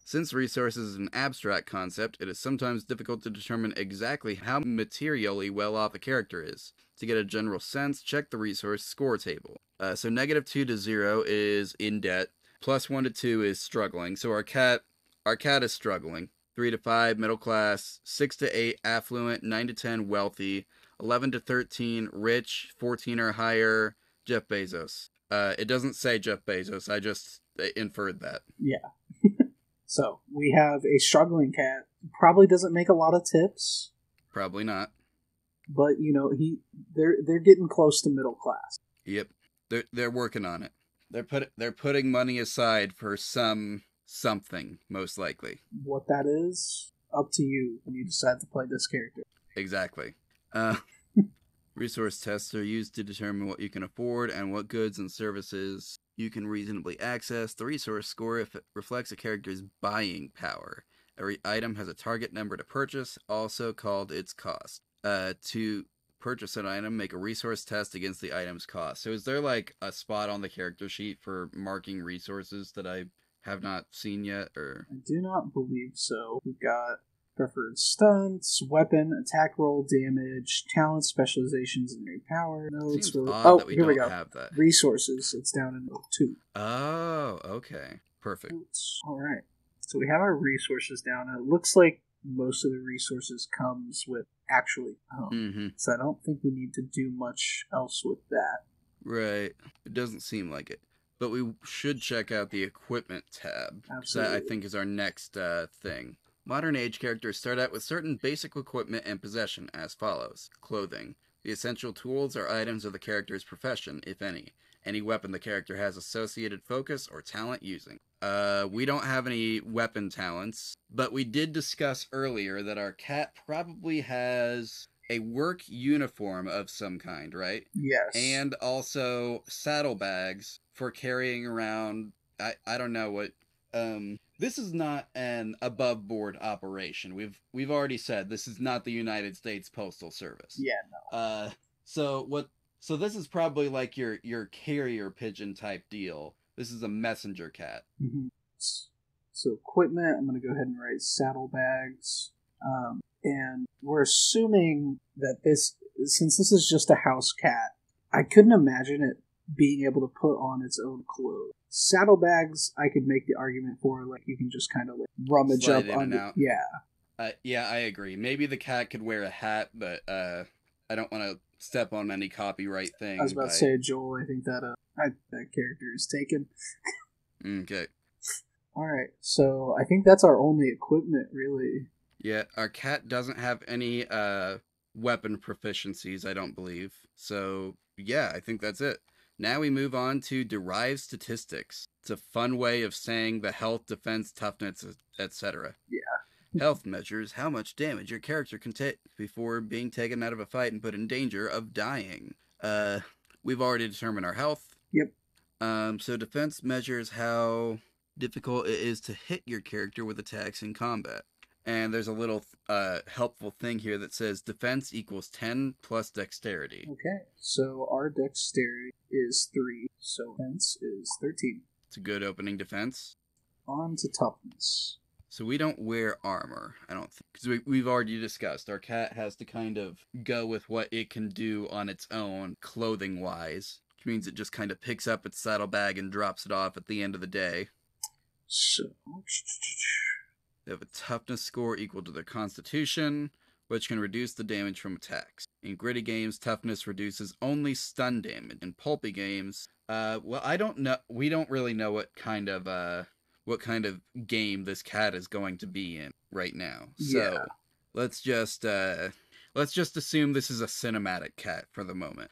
Since resources is an abstract concept, it is sometimes difficult to determine exactly how materially well off a character is. To get a general sense, check the resource score table. So -2 to 0 is in debt, +1 to 2 is struggling. So our cat is struggling. 3 to 5, middle class. 6 to 8, affluent. 9 to 10, wealthy. 11 to 13, rich. 14 or higher, Jeff Bezos. It doesn't say Jeff Bezos, I just inferred that. Yeah. So, we have a struggling cat. Probably doesn't make a lot of tips. Probably not. But, they're getting close to middle class. Yep. They're working on it. They're putting money aside for something, most likely. What that is, up to you when you decide to play this character. Exactly. Resource tests are used to determine what you can afford and what goods and services you can reasonably access. The resource score reflects a character's buying power. Every item has a target number to purchase, also called its cost. To purchase an item, make a resource test against the item's cost. So is there like a spot on the character sheet for marking resources that I have not seen yet? Or I do not believe so. We've got preferred stunts, weapon, attack roll, damage, talent, specializations, and new power. Seems odd that we don't have that. Resources. It's down in 2. Oh, okay. Perfect. All right. So we have our resources down, and it looks like most of the resources comes with actually home. Mm-hmm. So I don't think we need to do much else with that. Right. It doesn't seem like it. But we should check out the equipment tab. Absolutely. That, I think, is our next thing. Modern age characters start out with certain basic equipment and possession as follows. Clothing. The essential tools or items of the character's profession, if any. Any weapon the character has associated focus or talent using. We don't have any weapon talents, but we did discuss earlier that our cat probably has a work uniform of some kind, right? Yes. And also saddlebags for carrying around, I don't know what, this is not an above board operation. We've already said this is not the United States Postal Service. Yeah, no. So this is probably like your carrier pigeon type deal. This is a messenger cat. Mm-hmm. So equipment, I'm going to go ahead and write saddlebags. And we're assuming that since this is just a house cat, I couldn't imagine it being able to put on its own clothes. Saddlebags, I could make the argument for, like, you can just kind of like rummage slide up in and out. Yeah. Yeah, I agree. Maybe the cat could wear a hat, but I don't want to step on any copyright thing. I was about to say, Joel, I think that that character is taken. Okay. Alright, so I think that's our only equipment, really. Yeah, our cat doesn't have any weapon proficiencies, I don't believe. So, yeah, I think that's it. Now we move on to derived statistics. It's a fun way of saying the health, defense, toughness, etc. Yeah. Health measures how much damage your character can take before being taken out of a fight and put in danger of dying. We've already determined our health. Yep. So defense measures how difficult it is to hit your character with attacks in combat. And there's a little helpful thing here that says defense equals 10 plus dexterity. Okay, so our dexterity is 3, so defense is 13. It's a good opening defense. On to toughness. So we don't wear armor, I don't think. Because we've already discussed, our cat has to kind of go with what it can do on its own, clothing-wise. Which means it just kind of picks up its saddlebag and drops it off at the end of the day. So they have a toughness score equal to their constitution, which can reduce the damage from attacks. In gritty games, toughness reduces only stun damage. In pulpy games, well, I don't know. We don't really know what kind of game this cat is going to be in right now. So let's just assume this is a cinematic cat for the moment.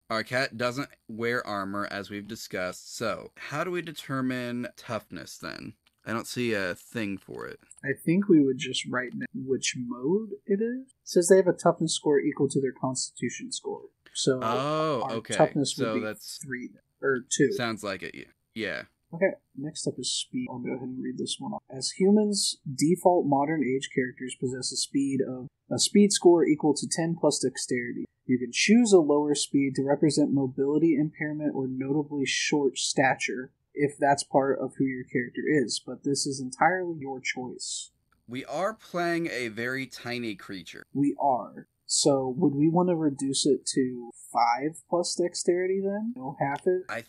Our cat doesn't wear armor, as we've discussed. So how do we determine toughness then? I don't see a thing for it. I think we would just write which mode it is. It says they have a toughness score equal to their constitution score. So our toughness would be 3 or 2. Sounds like it. Yeah. Okay, next up is speed. I'll go ahead and read this one off. As humans, default modern age characters possess a speed score equal to 10 plus dexterity. You can choose a lower speed to represent mobility impairment or notably short stature, if that's part of who your character is, but this is entirely your choice. We are playing a very tiny creature. We are. So would we want to reduce it to 5 plus dexterity then? No, half it? I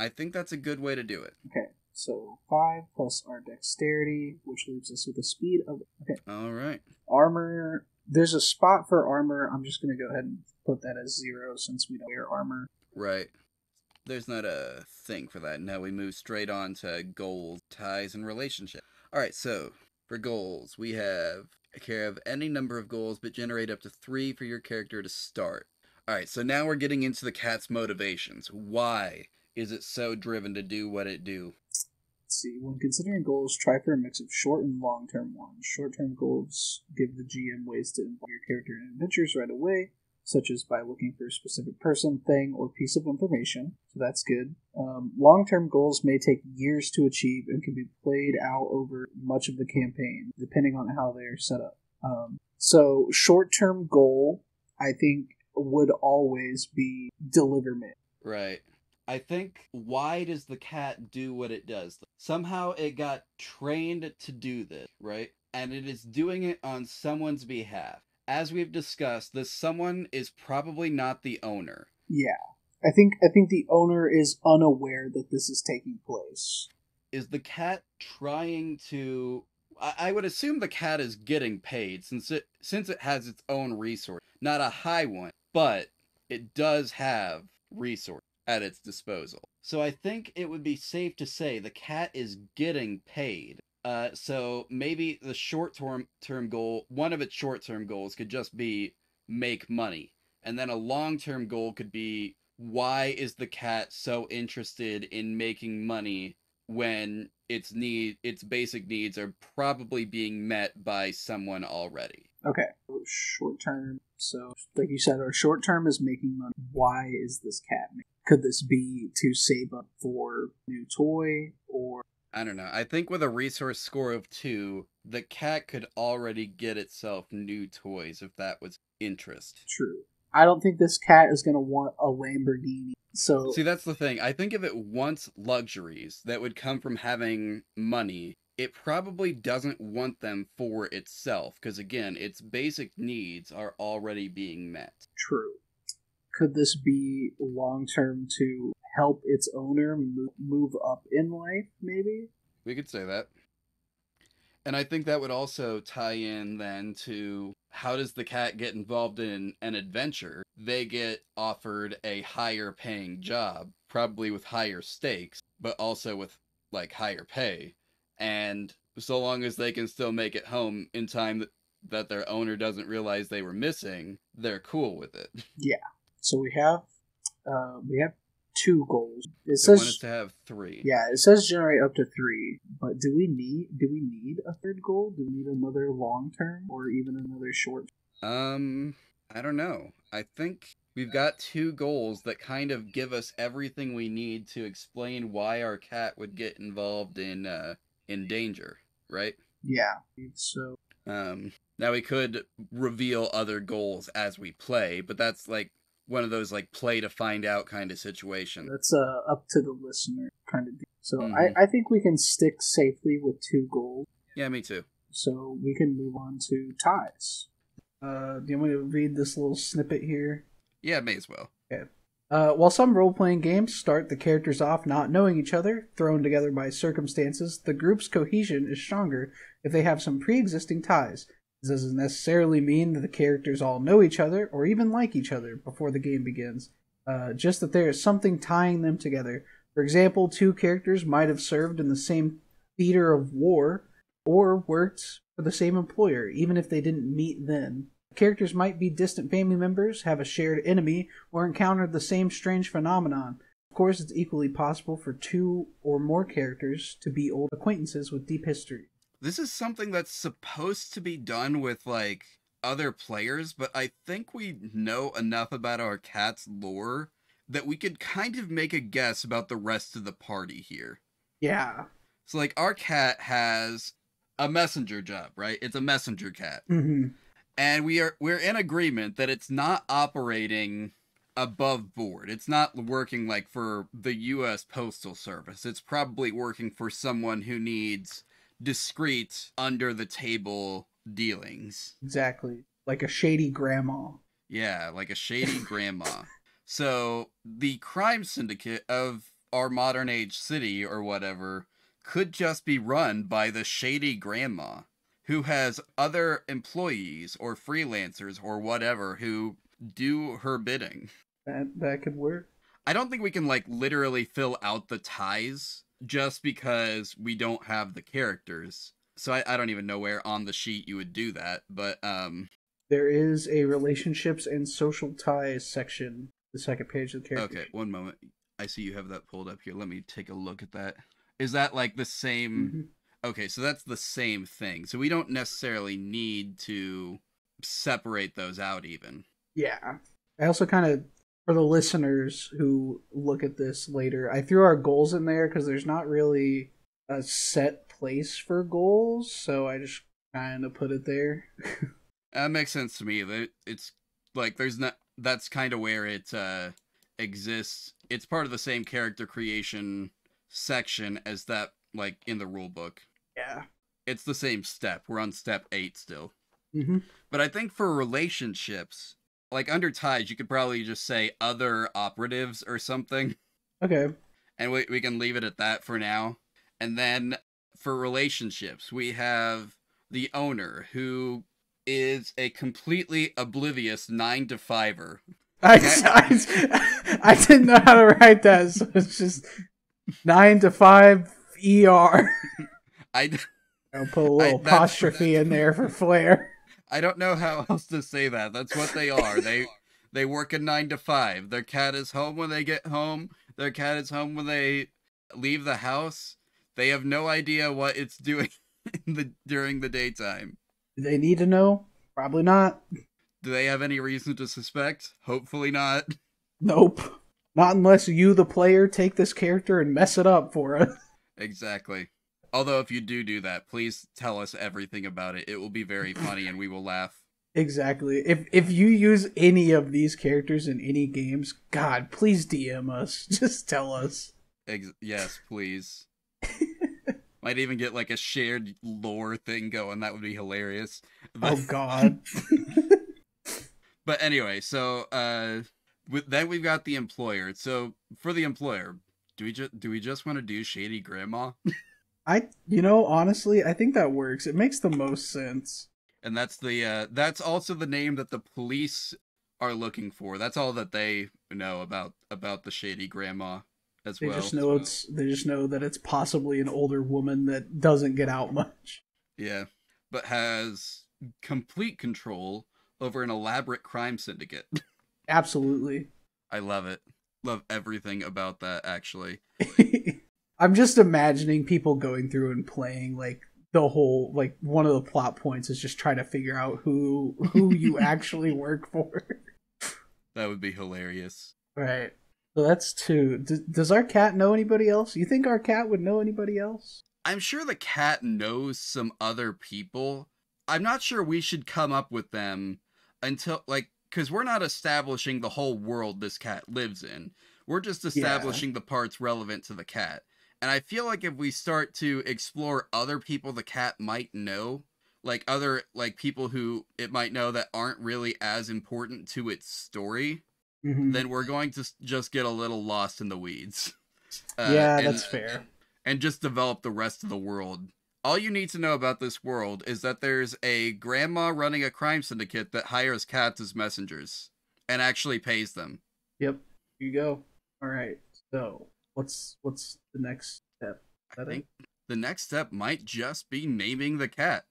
think that's a good way to do it. Okay, so 5 plus our dexterity, which leaves us with a speed of... Okay. All right. Armor. There's a spot for armor. I'm just going to go ahead and put that as 0 since we don't wear armor. Right. There's not a thing for that. No, we move straight on to goals, ties, and relationships. All right, so for goals, we have care of any number of goals, but generate up to 3 for your character to start. All right, so now we're getting into the cat's motivations. Why is it so driven to do what it do? Let's see. When considering goals, try for a mix of short and long-term ones. Short-term goals give the GM ways to involve your character in adventures right away, such as by looking for a specific person, thing, or piece of information. So that's good. Long-term goals may take years to achieve and can be played out over much of the campaign, depending on how they are set up. So short-term goal, I think, would always be deliverment. Right. I think, why does the cat do what it does? Somehow it got trained to do this, right? And it is doing it on someone's behalf. As we've discussed, this someone is probably not the owner. Yeah. I think the owner is unaware that this is taking place. Is the cat trying to... I would assume the cat is getting paid since it has its own resource. Not a high one, but it does have resource at its disposal. So I think it would be safe to say the cat is getting paid. So maybe the short-term goal, one of its short-term goals could just be make money. And then a long-term goal could be, why is the cat so interested in making money when its basic needs are probably being met by someone already? Okay, short-term. So, like you said, our short-term is making money. Why is this cat making? Could this be to save up for a new toy, or... I don't know. I think with a resource score of 2, the cat could already get itself new toys if that was interest. True. I don't think this cat is going to want a Lamborghini. So see, that's the thing. I think if it wants luxuries that would come from having money, it probably doesn't want them for itself, because again, its basic needs are already being met. True. Could this be long-term to help its owner move up in life, maybe? We could say that. And I think that would also tie in then to, how does the cat get involved in an adventure? They get offered a higher paying job, probably with higher stakes, but also with like higher pay. And so long as they can still make it home in time that their owner doesn't realize they were missing, they're cool with it. Yeah. So we have 2 goals. It says want us to have 3. Yeah, it says generate up to 3. But do we need a third goal? Do we need another long term or even another short? I don't know. I think we've got 2 goals that kind of give us everything we need to explain why our cat would get involved in danger, right? Yeah. So now we could reveal other goals as we play, but that's like one of those like play to find out kind of situations. That's up to the listener kind of deal. So I think we can stick safely with 2 goals. Yeah, me too. So we can move on to ties. Do you want me to read this little snippet here? Yeah, may as well. Okay. While some role playing games start the characters off not knowing each other, thrown together by circumstances, the group's cohesion is stronger if they have some pre existing ties. This doesn't necessarily mean that the characters all know each other or even like each other before the game begins, just that there is something tying them together. For example, two characters might have served in the same theater of war or worked for the same employer, even if they didn't meet then. Characters might be distant family members, have a shared enemy, or encountered the same strange phenomenon. Of course, it's equally possible for two or more characters to be old acquaintances with deep history. This is something that's supposed to be done with, like, other players, but I think we know enough about our cat's lore that we could kind of make a guess about the rest of the party here. Yeah. So, like, our cat has a messenger job, right? It's a messenger cat. Mm-hmm. And we're in agreement that it's not operating above board. It's not working like for the US Postal Service. It's probably working for someone who needs discreet under the table dealings. Exactly. Like a shady grandma. Yeah, like a shady grandma. So the crime syndicate of our modern age city or whatever could just be run by the shady grandma, who has other employees or freelancers or whatever who do her bidding. That could work. I don't think we can, like, literally fill out the ties just because we don't have the characters. So I don't even know where on the sheet you would do that, but there is a relationships and social ties section, the second page of the character. Okay, one moment. I see you have that pulled up here. Let me take a look at that. Is that like the same... Mm-hmm. Okay, so that's the same thing. So we don't necessarily need to separate those out even. Yeah. I also kind of, for the listeners who look at this later, I threw our goals in there because there's not really a set place for goals, so I just kind of put it there. That makes sense to me. It's like there's not... That's kind of where it exists. It's part of the same character creation section as that, like, in the rule book. Yeah. It's the same step. We're on step 8 still. Mm-hmm. But I think for relationships, like under ties, you could probably just say other operatives or something. Okay. And we can leave it at that for now. And then for relationships, we have the owner, who is a completely oblivious 9-to-5er. I didn't know how to write that, so it's just 9 to 5 ER. I'll put a little apostrophe in there for flair. I don't know how else to say that. That's what they are. They work a 9 to 5. Their cat is home when they get home. Their cat is home when they leave the house. They have no idea what it's doing during the daytime. Do they need to know? Probably not. Do they have any reason to suspect? Hopefully not. Nope. Not unless you, the player, take this character and mess it up for us. Exactly. Although if you do that, please tell us everything about it. It will be very funny and we will laugh. Exactly. If you use any of these characters in any games, God, please DM us. Just tell us. Yes, please. Might even get like a shared lore thing going. That would be hilarious. Oh God. But anyway, so then we've got the employer. So for the employer, do we just want to do shady grandma? Honestly, I think that works. It makes the most sense. And that's also the name that the police are looking for. That's all that they know about the shady grandma as well. They just know that it's possibly an older woman that doesn't get out much. Yeah, but has complete control over an elaborate crime syndicate. Absolutely. I love it. Love everything about that, actually. I'm just imagining people going through and playing, like, the whole, like, one of the plot points is just trying to figure out who you actually work for. That would be hilarious. Right. So that's 2. Does our cat know anybody else? You think our cat would know anybody else? I'm sure the cat knows some other people. I'm not sure we should come up with them until, like, because we're not establishing the whole world this cat lives in. We're just establishing the parts relevant to the cat. And I feel like if we start to explore other people the cat might know, like other, like, people who it might know that aren't really as important to its story, then we're going to just get a little lost in the weeds. Yeah, that's fair. And just develop the rest of the world. All you need to know about this world is that there's a grandma running a crime syndicate that hires cats as messengers and actually pays them. Yep. Here you go. All right. So, what's the next step? I think the next step might just be naming the cat.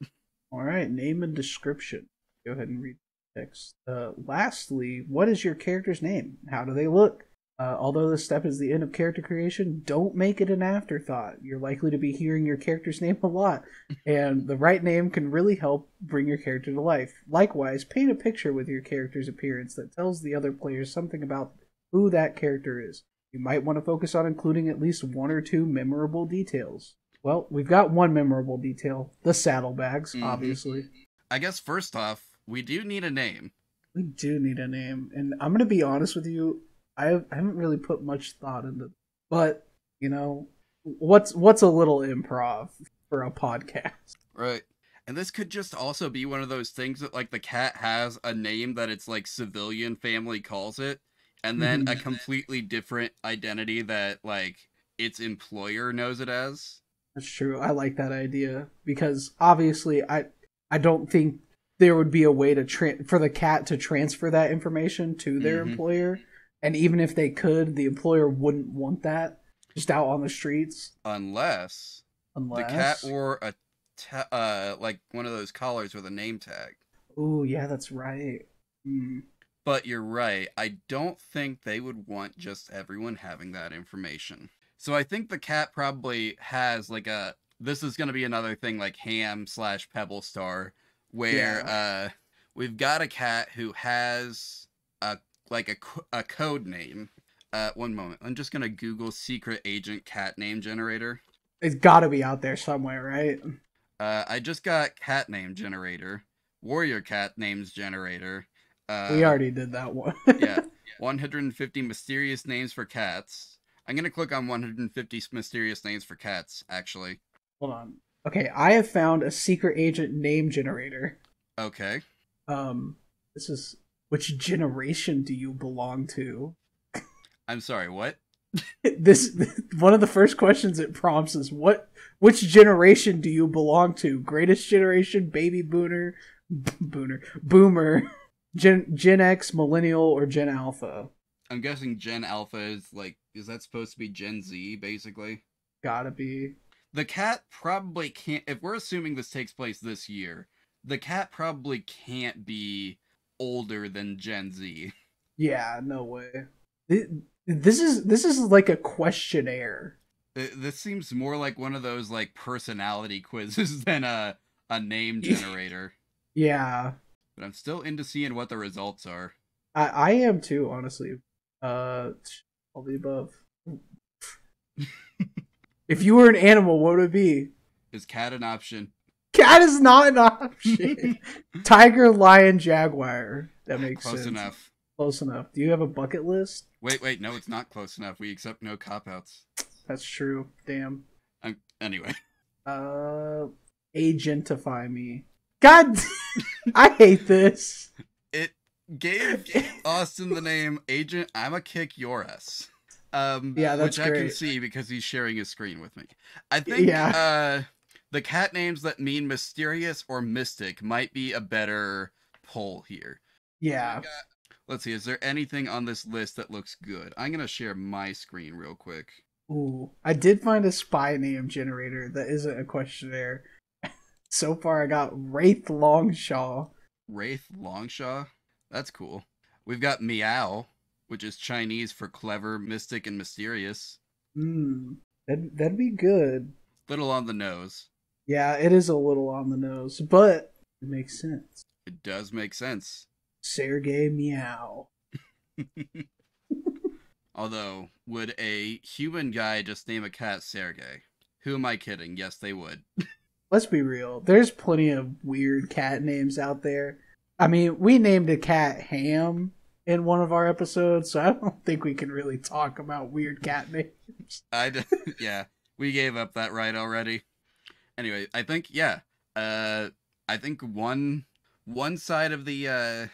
All right. Name and description. Go ahead and read the text. Lastly, what is your character's name? How do they look? Although this step is the end of character creation, don't make it an afterthought. You're likely to be hearing your character's name a lot, and the right name can really help bring your character to life. Likewise, paint a picture with your character's appearance that tells the other players something about who that character is. You might want to focus on including at least one or two memorable details. Well, we've got one memorable detail, the saddlebags, obviously. I guess first off, we do need a name. We do need a name, and I'm going to be honest with you, I haven't really put much thought into it. But, you know, what's a little improv for a podcast? Right. And this could just also be one of those things that, like, the cat has a name that its, like, civilian family calls it, and then a completely different identity that, like, its employer knows it as. That's true. I like that idea. Because, obviously, I don't think there would be a way to for the cat to transfer that information to their employer. And even if they could, the employer wouldn't want that just out on the streets. Unless the cat wore like one of those collars with a name tag. Ooh, yeah, that's right. But you're right. I don't think they would want just everyone having that information. So I think the cat probably has like this is going to be another thing like Ham/Pebble Star, where we've got a cat who has a code name. One moment. I'm just gonna Google secret agent cat name generator. It's gotta be out there somewhere, right? I just got cat name generator. Warrior cat names generator. We already did that one. Yeah. 150 mysterious names for cats. I'm gonna click on 150 mysterious names for cats, actually. Hold on. Okay, I have found a secret agent name generator. Okay. This is... Which generation do you belong to? I'm sorry, what? This one of the first questions it prompts is which generation do you belong to? Greatest generation, baby boomer, Gen X, millennial, or Gen Alpha? I'm guessing Gen Alpha is that supposed to be Gen Z, basically? Gotta be. The cat probably can't, if we're assuming this takes place this year, the cat probably can't be older than Gen Z. Yeah, no way. This is like a questionnaire. This seems more like one of those like personality quizzes than a name generator. Yeah. But I'm still into seeing what the results are. I am too, honestly. All the above. If you were an animal, what would it be? Is cat an option? Cat is not an option. Tiger, lion, jaguar. That makes sense. Close enough. Close enough. Do you have a bucket list? Wait, no, it's not close enough. We accept no cop-outs. That's true. Damn. Anyway. Agentify me. God, I hate this. It gave Austin the name Agent I'ma Kick Your Ass. Yeah, that's which great. I can see because he's sharing his screen with me. I think the cat names that mean mysterious or mystic might be a better poll here. Yeah. Let's see, is there anything on this list that looks good? I'm going to share my screen real quick. Ooh, I did find a spy name generator that isn't a questionnaire. So far, I got Wraith Longshaw. Wraith Longshaw? That's cool. We've got Meow, which is Chinese for clever, mystic, and mysterious. That'd be good. Little on the nose. Yeah, it is a little on the nose, but it makes sense. It does make sense. Sergey Meow. Although, would a human guy just name a cat Sergey? Who am I kidding? Yes, they would. Let's be real. There's plenty of weird cat names out there. I mean, we named a cat Ham in one of our episodes, so I don't think we can really talk about weird cat names. Yeah, we gave up that right already. Anyway, I think, yeah. I think one side of the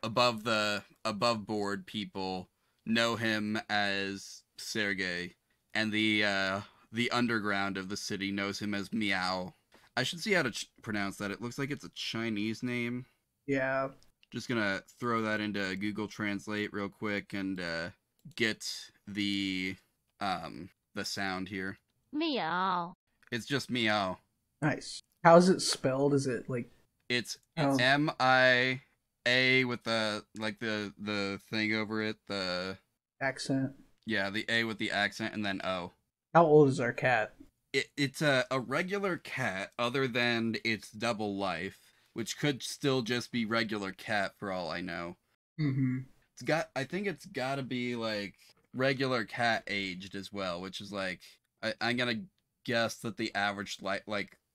above board people know him as Sergey, and the underground of the city knows him as Meow. I should see how to pronounce that. It looks like it's a Chinese name. Yeah. Just gonna throw that into Google Translate real quick and get the sound here. Meow. It's just Meow. Nice. How's it spelled? Is it like? It's MIA with the thing over it, the accent. Yeah, the A with the accent and then O. How old is our cat? It's a regular cat, other than its double life, which could still just be regular cat for all I know. Mm-hmm. I think it's got to be like regular cat aged as well, which is like I'm gonna guess that the average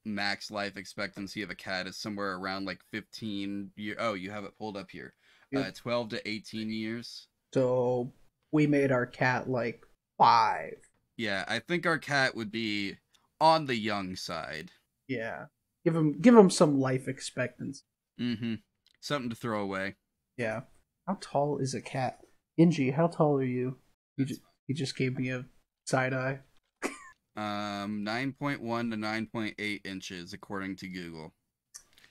max life expectancy of a cat is somewhere around like 15 years. Oh, you have it pulled up here. Yep. 12 to 18 years. So we made our cat like 5. Yeah, I think our cat would be on the young side. Yeah. Give him some life expectancy. Mm-hmm. Something to throw away. Yeah. How tall is a cat? Inji, how tall are you? He just gave me a side eye. 9.1 to 9.8 inches according to Google.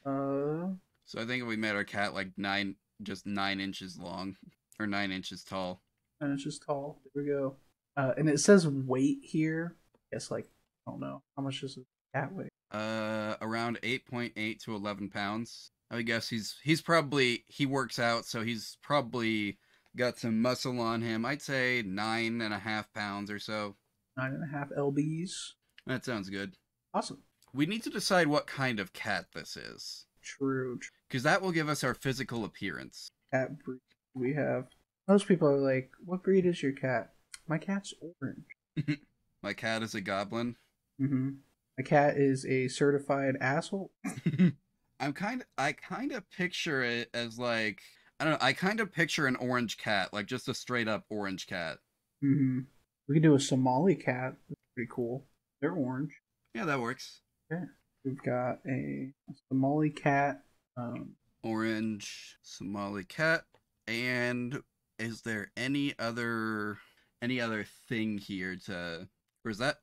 So I think we made our cat like 9 inches long or 9 inches tall. 9 inches tall. There we go. And it says weight here. I guess I don't know. How much does a cat weigh? Around 8.8 to 11 pounds. I guess he works out, so he's probably got some muscle on him. I'd say 9.5 pounds or so. 9.5 lbs. That sounds good. Awesome. We need to decide what kind of cat this is. True. Because that will give us our physical appearance. Cat breed we have. Most people are like, what breed is your cat? My cat's orange. My cat is a goblin. Mm-hmm. My cat is a certified asshole. I kind of picture it as like, I don't know, I kind of picture an orange cat, like just a straight up orange cat. Mm-hmm. We could do a Somali cat. That's pretty cool. They're orange. Yeah, that works. Okay. We've got a Somali cat. Orange Somali cat. And is there any other thing here to, or is that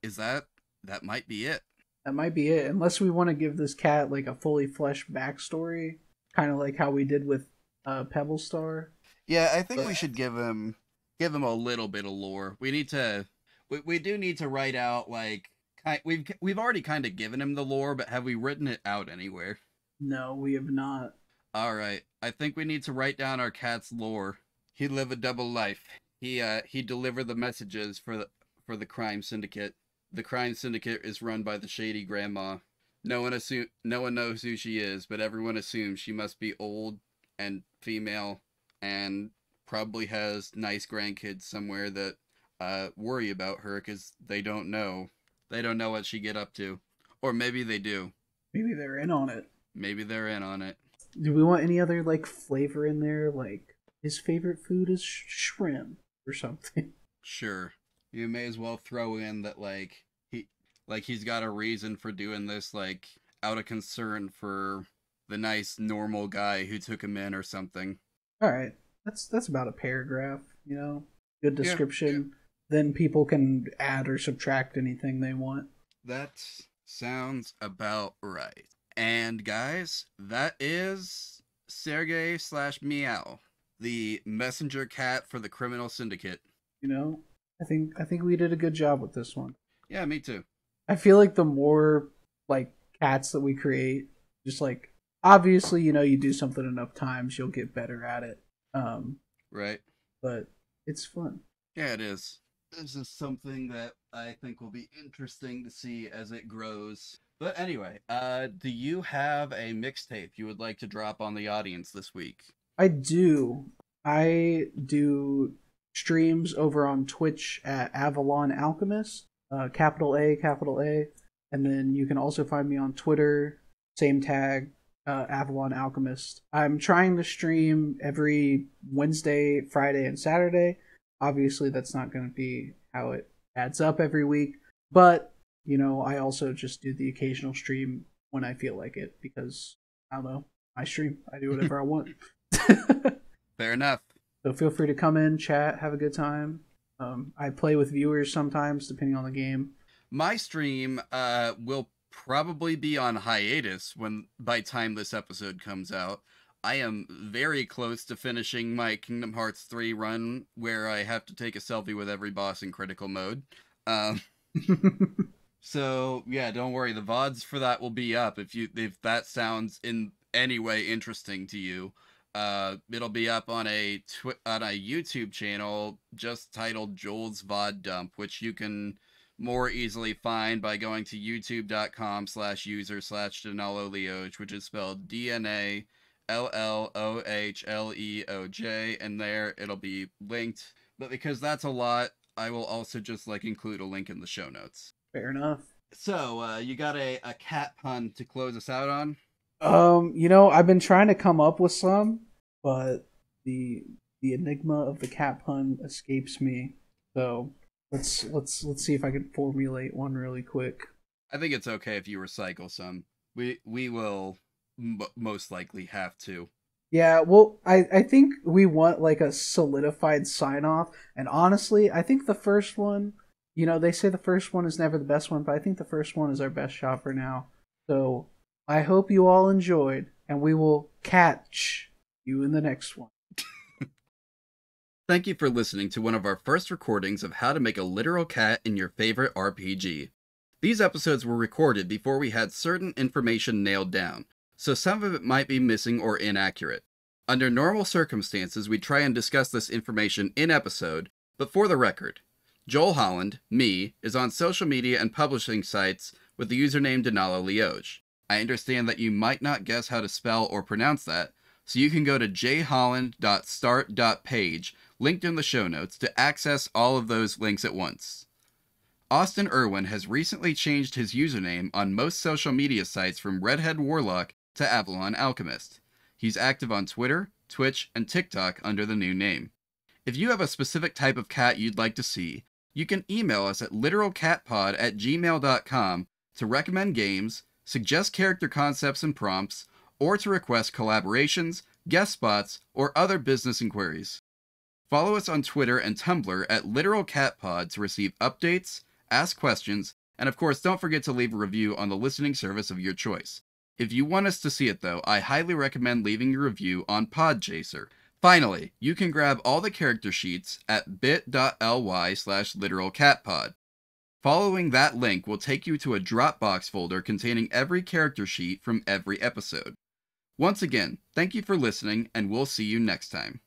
might be it? That might be it, unless we want to give this cat like a fully fleshed backstory, kind of like how we did with Pebble Star. Yeah, I think we should give him a little bit of lore. We do need to write out like we've already kind of given him the lore, but have we written it out anywhere? No, we have not. All right, I think we need to write down our cat's lore. He lived a double life. He delivered the messages for the crime syndicate. The crime syndicate is run by the shady grandma. No one knows who she is, but everyone assumes she must be old and female and probably has nice grandkids somewhere that worry about her because they don't know what she get up to. Or maybe they do. Maybe they're in on it. Do we want any other like flavor in there? Like his favorite food is shrimp or something. Sure. You may as well throw in that he's got a reason for doing this, like out of concern for the nice normal guy who took him in or something. All right. That's about a paragraph, you know. Good description. Yeah. Then people can add or subtract anything they want. That sounds about right. And guys, that is Sergey/Meow, the messenger cat for the criminal syndicate. You know, I think we did a good job with this one. Yeah, me too. I feel like the more like cats that we create, just like obviously, you know, you do something enough times, you'll get better at it. Right. But it's fun. Yeah, it is. This is something that I think will be interesting to see as it grows. But anyway, do you have a mixtape you would like to drop on the audience this week? I do. I do streams over on Twitch at Avalon Alchemist, capital A, and then you can also find me on Twitter, same tag, Avalon Alchemist. I'm trying to stream every Wednesday, Friday, and Saturday. Obviously, that's not going to be how it adds up every week, but you know, I also just do the occasional stream when I feel like it because I don't know, I stream, I do whatever I want. Fair enough. So feel free to come in, chat, have a good time. I play with viewers sometimes, depending on the game. My stream will probably be on hiatus when by time this episode comes out. I am very close to finishing my Kingdom Hearts 3 run where I have to take a selfie with every boss in critical mode. So yeah, don't worry. The VODs for that will be up if that sounds in any way interesting to you. It'll be up on a YouTube channel just titled Joel's VOD Dump, which you can more easily find by going to youtube.com/user/DenaloLeoj, which is spelled DNALLOHLEOJ, and there it'll be linked. But because that's a lot, I will also just include a link in the show notes. Fair enough. So, you got a cat pun to close us out on? I've been trying to come up with some, but the enigma of the cat pun escapes me. So let's see if I can formulate one really quick. I think it's okay if you recycle some. We will most likely have to. Yeah, well, I think we want a solidified sign off, and honestly, I think the first one. They say the first one is never the best one, but I think the first one is our best shot for now. So, I hope you all enjoyed, and we will catch you in the next one. Thank you for listening to one of our first recordings of how to make a literal cat in your favorite RPG. These episodes were recorded before we had certain information nailed down, so some of it might be missing or inaccurate. Under normal circumstances, we try and discuss this information in episode, but for the record, Joel Holland, me, is on social media and publishing sites with the username DenaloLeoj. I understand that you might not guess how to spell or pronounce that, so you can go to jholland.start.page, linked in the show notes, to access all of those links at once. Austin Irwin has recently changed his username on most social media sites from Redhead Warlock to Avalon Alchemist. He's active on Twitter, Twitch, and TikTok under the new name. If you have a specific type of cat you'd like to see, you can email us at literalcatpod@gmail.com to recommend games, suggest character concepts and prompts, or to request collaborations, guest spots, or other business inquiries. Follow us on Twitter and Tumblr at literalcatpod to receive updates, ask questions, and of course don't forget to leave a review on the listening service of your choice. If you want us to see it though, I highly recommend leaving your review on Podchaser. Finally, you can grab all the character sheets at bit.ly/literalcatpod. Following that link will take you to a Dropbox folder containing every character sheet from every episode. Once again, thank you for listening, and we'll see you next time.